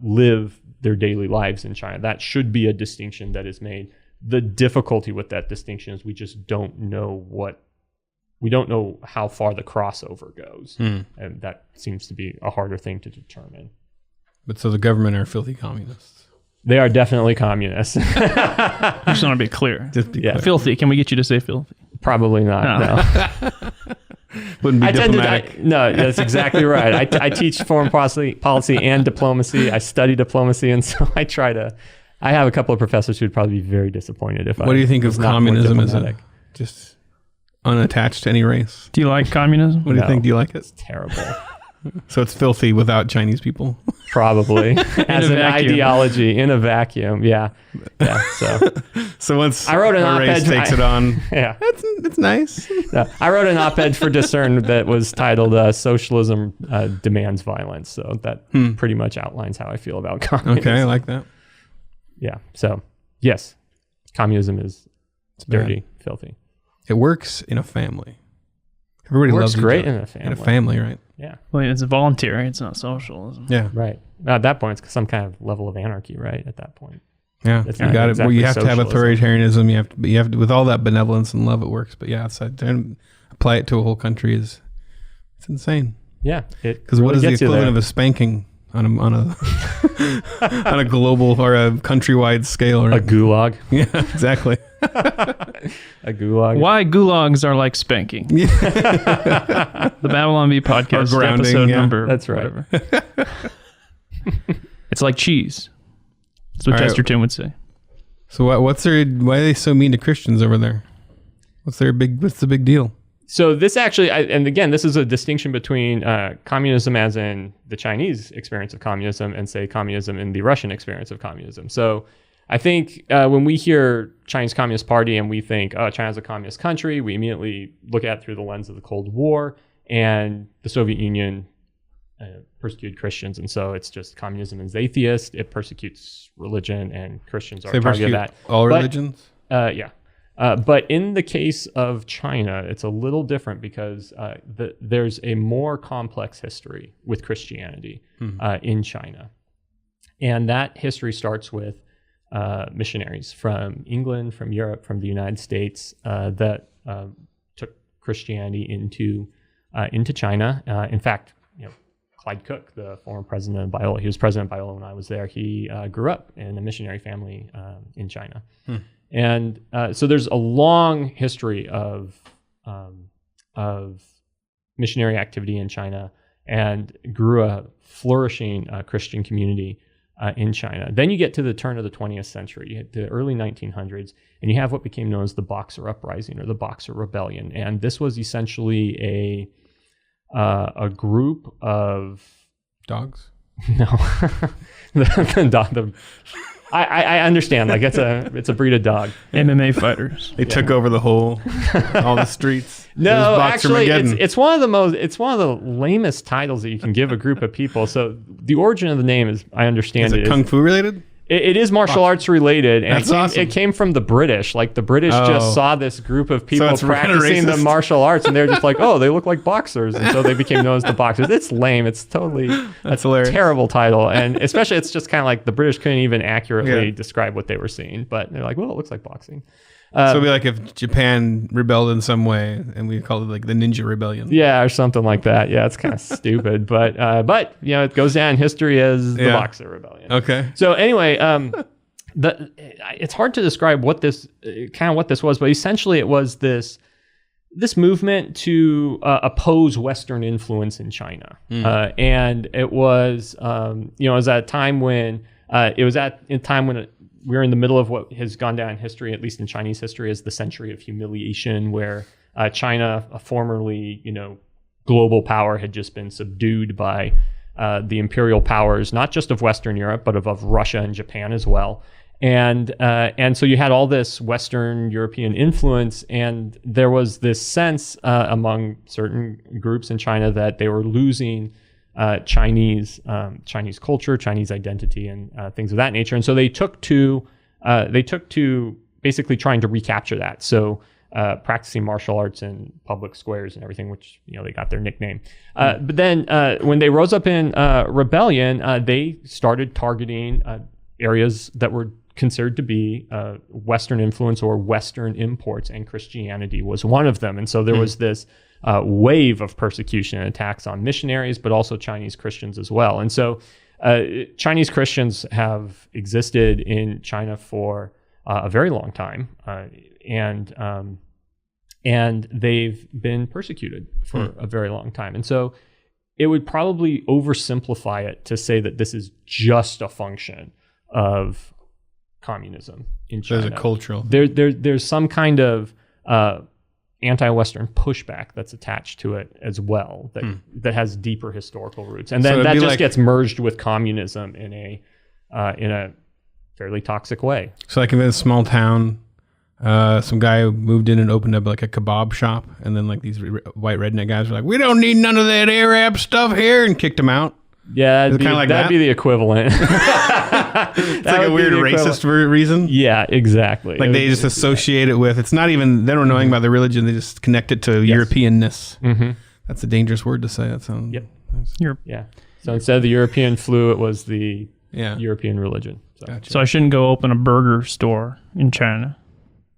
live their daily lives in China. That should be a distinction that is made. The difficulty with that distinction is we just don't know how far the crossover goes. And that seems to be a harder thing to determine. But so the government are filthy communists. They are definitely communists. I just want to be clear. Yeah. Filthy. Can we get you to say filthy? Probably not. No. Wouldn't be diplomatic. No, that's exactly right. I teach foreign policy and diplomacy. I study diplomacy, and so I have a couple of professors who'd probably be very disappointed if I. What do you think of communism as just unattached to any race? Do you like communism? What do you think? Do you like it? It's terrible. So it's filthy without Chinese people? Probably. As an ideology in a vacuum. Yeah. So once I wrote an a race takes it on, yeah, it's nice. No, I wrote an op-ed for Discern that was titled "Socialism Demands Violence." So that pretty much outlines how I feel about communism. Okay, I like that. Yeah. So yes, communism is dirty, filthy. It works in a family. Everybody loves great in a family. In a family, right? Yeah. Well, it's voluntary. It's not socialism. Yeah. Right. At that point, it's some kind of level of anarchy, right? At that point. Yeah. It's you got it. Well, you have to have authoritarianism. You have to, with all that benevolence and love, it works. But yeah, then apply it to a whole country it's insane. Yeah. Because what is the equivalent of a spanking on a on a global or a countrywide scale? Right? A gulag. Yeah, exactly. A gulag. Why gulags are like spanking. The Babylon Bee podcast episode number. That's right. It's like cheese. That's what Chesterton would say. So why are they so mean to Christians over there? What's the big deal? So this actually, and again, this is a distinction between communism as in the Chinese experience of communism and say communism in the Russian experience of communism. So I think when we hear Chinese Communist Party and we think, oh, China's a communist country, we immediately look at it through the lens of the Cold War and the Soviet Union persecuted Christians. And so it's just communism is atheist. It persecutes religion and Christians are target of that. All religions? Yeah. But in the case of China, it's a little different because there's a more complex history with Christianity in China. And that history starts with missionaries from England, from Europe, from the United States that took Christianity into China. In fact, Clyde Cook, the former president of Biola, he was president of Biola when I was there. He grew up in a missionary family in China. And so there's a long history of missionary activity in China and grew a flourishing Christian community in China. Then you get to the turn of the 20th century, you hit the early 1900s, and you have what became known as the Boxer Uprising or the Boxer Rebellion. And this was essentially a group of dogs. No, I understand. Like it's a breed of dog. MMA fighters. They took over all the streets. No, actually, it's one of the lamest titles that you can give a group of people. So the origin of the name is, I understand, is it kung fu related? It is martial arts related, and That's it came from the British. Like the British just saw this group of people practicing the martial arts, and they're just like, oh, they look like boxers, and so they became known as the boxers. It's lame. It's totally That's hilarious. Terrible title, and especially it's just kind of like the British couldn't even accurately describe what they were seeing, but they're like, well, it looks like boxing. So it'd be like if Japan rebelled in some way, and we called it like the Ninja Rebellion. Yeah, or something like that. Yeah, it's kind of stupid, but it goes down in history as the Boxer Rebellion. Okay. So anyway, it's hard to describe what this was, but essentially it was this movement to oppose Western influence in China, and it was it was at a time when we're in the middle of what has gone down in history, at least in Chinese history, as the century of humiliation, where China, a formerly global power, had just been subdued by the imperial powers, not just of Western Europe, but of Russia and Japan as well. And so you had all this Western European influence, and there was this sense among certain groups in China that they were losing Chinese culture, Chinese identity, and things of that nature. And so they took to basically trying to recapture that. So practicing martial arts in public squares and everything, which they got their nickname. But then when they rose up in rebellion, they started targeting areas that were considered to be Western influence or Western imports, and Christianity was one of them. And so there was this wave of persecution and attacks on missionaries, but also Chinese Christians as well. And so Chinese Christians have existed in China for a very long time, and they've been persecuted for a very long time. And so it would probably oversimplify it to say that this is just a function of communism in China. There's a cultural. There's some kind of anti-Western pushback that's attached to it as well, that has deeper historical roots, and then that just gets merged with communism in a fairly toxic way. So like in a small town, some guy moved in and opened up like a kebab shop, and then like these white redneck guys were like, "We don't need none of that Arab stuff here," and kicked him out. Yeah, that'd be the equivalent. It's like a weird racist reason. Yeah, exactly. Like they just associate it with, it's not even, they don't know anything about the religion, they just connect it to Europeanness. Mm-hmm. That's a dangerous word to say. That sounds nice. Yeah. So instead of the European flu, it was the European religion. So. Gotcha. So I shouldn't go open a burger store in China.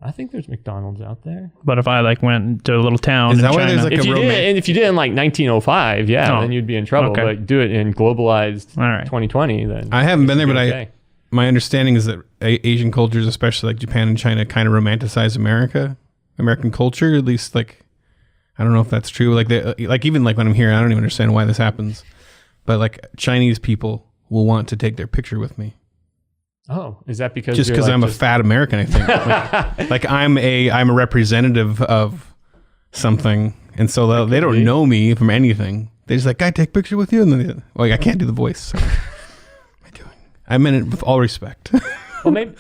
I think there's McDonald's out there. But if I like went to a little town in China, if you did in like 1905, then you'd be in trouble. Okay. But do it in globalized 2020, then I haven't been there, but my understanding is that Asian cultures, especially like Japan and China, kind of romanticize American culture. At least like, I don't know if that's true. Like even like when I'm here, I don't even understand why this happens. But like Chinese people will want to take their picture with me. Oh, is that because just because I'm a fat American? I think like I'm a representative of something, and so they don't know me from anything. They just like, "Can I take a picture with you?" And then I can't do the voice. So. What am I doing? I meant it with all respect. Well, maybe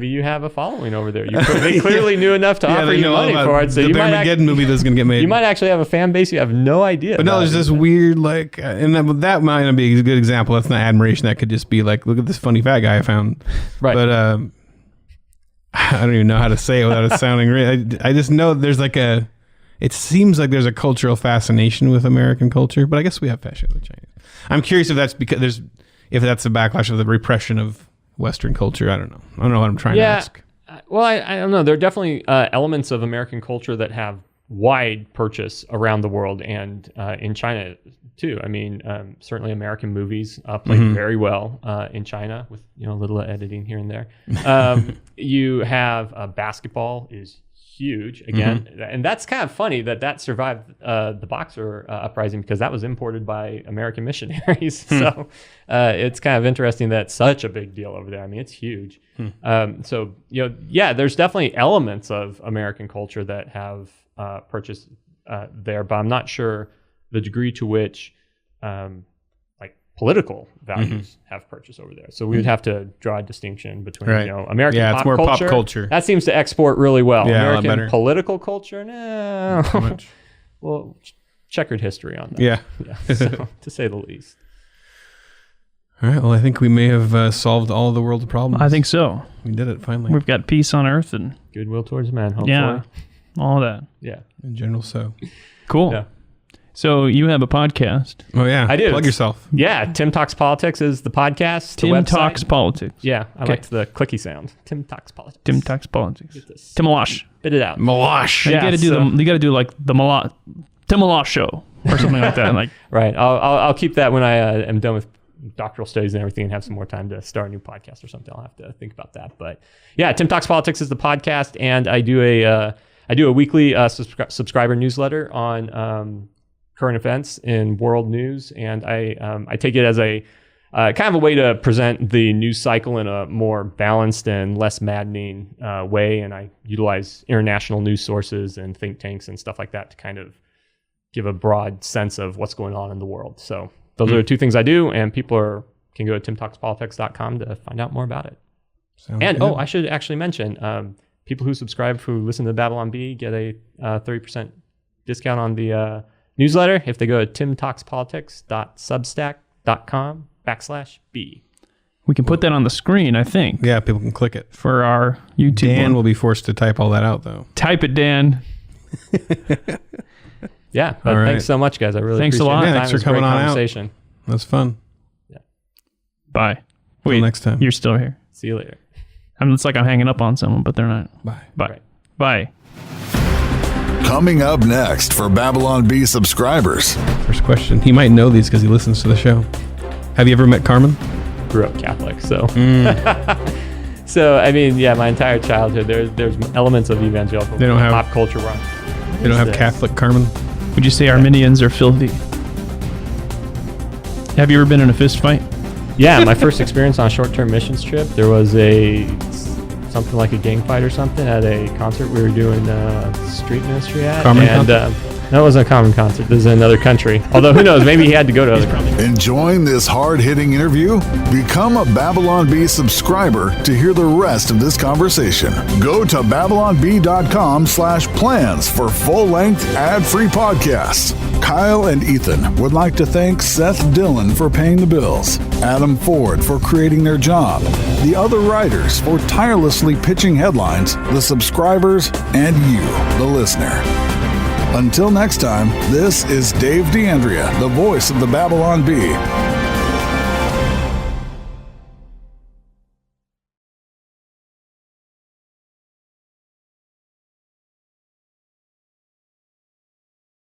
you have a following over there. They clearly knew enough to offer you money for it. So the Armageddon movie that's going to get made. You might actually have a fan base you have no idea. But no, there's this weird like, and that might not be a good example. That's not admiration. That could just be like, look at this funny fat guy I found. Right. But I don't even know how to say it without it sounding real. I just know there's like it seems like there's a cultural fascination with American culture, but I guess we have fashion with China. I'm curious if that's because if that's a backlash of the repression of Western culture. I don't know what I'm trying to ask. Well, I don't know. There are definitely elements of American culture that have wide purchase around the world, and in China too. I mean, certainly American movies play very well in China with a little editing here and there. You have basketball is huge again, and that's kind of funny that survived the Boxer uprising, because that was imported by American missionaries. So it's kind of interesting that such a big deal over there. I mean, it's huge. So there's definitely elements of American culture that have purchased there, but I'm not sure the degree to which political values have purchased over there. So we would have to draw a distinction between American pop culture. That seems to export really well. Yeah, American political culture, no. Not too much. Well, checkered history on that. Yeah. So, to say the least. All right. Well, I think we may have solved all of the world's problems. I think so. We did it finally. We've got peace on Earth and goodwill towards men, hopefully. Yeah, all of that. Yeah. And General Tso. Cool. Yeah. So you have a podcast. Oh, yeah. I do. Plug yourself. Yeah. Tim Talks Politics is the podcast. Tim Talks Politics. Yeah. I liked the clicky sound. Tim Talks Politics. Tim Talks Politics. Tim Milosch. Spit it out. Milosch. You got to do you got to do like the Tim Milosch show or something like that. Like right. I'll keep that when I am done with doctoral studies and everything and have some more time to start a new podcast or something. I'll have to think about that. But yeah, Tim Talks Politics is the podcast, and I do a weekly subscriber newsletter on current events in world news, and I take it as a kind of a way to present the news cycle in a more balanced and less maddening way, and I utilize international news sources and think tanks and stuff like that to kind of give a broad sense of what's going on in the world. So those are the two things I do, and people can go to timtalkspolitics.com to find out more about it. Sounds good. I should actually mention, people who subscribe, who listen to Babylon Bee, get a 30% discount on the newsletter if they go to timtalkspolitics.substack.com/B. we can put that on the screen, I think. Yeah, people can click it. For our YouTube Dan one. will be forced to type all that out, though. Type it, Dan. Yeah, but right. Thanks so much, guys. I really Thanks appreciate a lot. it. Yeah, thanks for coming on out. That's fun. Yeah. Bye. Till next time. You're still here. See you later. It's like I'm hanging up on someone, but they're not. Bye. Bye. Right. Bye. Coming up next for Babylon Bee subscribers. First question. He might know these because he listens to the show. Have you ever met Carmen? Grew up Catholic, so. So, I mean, yeah, my entire childhood, there's elements of evangelical They don't have- pop culture where They don't have Catholic Carmen? Would you say Arminians are filthy? Have you ever been in a fist fight? Yeah, my first experience on a short-term missions trip, there was something like a gang fight or something at a concert we were doing street ministry at. Carmen and no, it wasn't a common concert. This is another country. Although, who knows, maybe he had to go to other countries. Enjoying this hard-hitting interview? Become a Babylon Bee subscriber to hear the rest of this conversation. Go to babylonbee.com/plans for full-length, ad-free podcasts. Kyle and Ethan would like to thank Seth Dillon for paying the bills, Adam Ford for creating their job, the other writers for tirelessly pitching headlines, the subscribers, and you, the listener. Until next time, this is Dave DeAndrea, the voice of the Babylon Bee.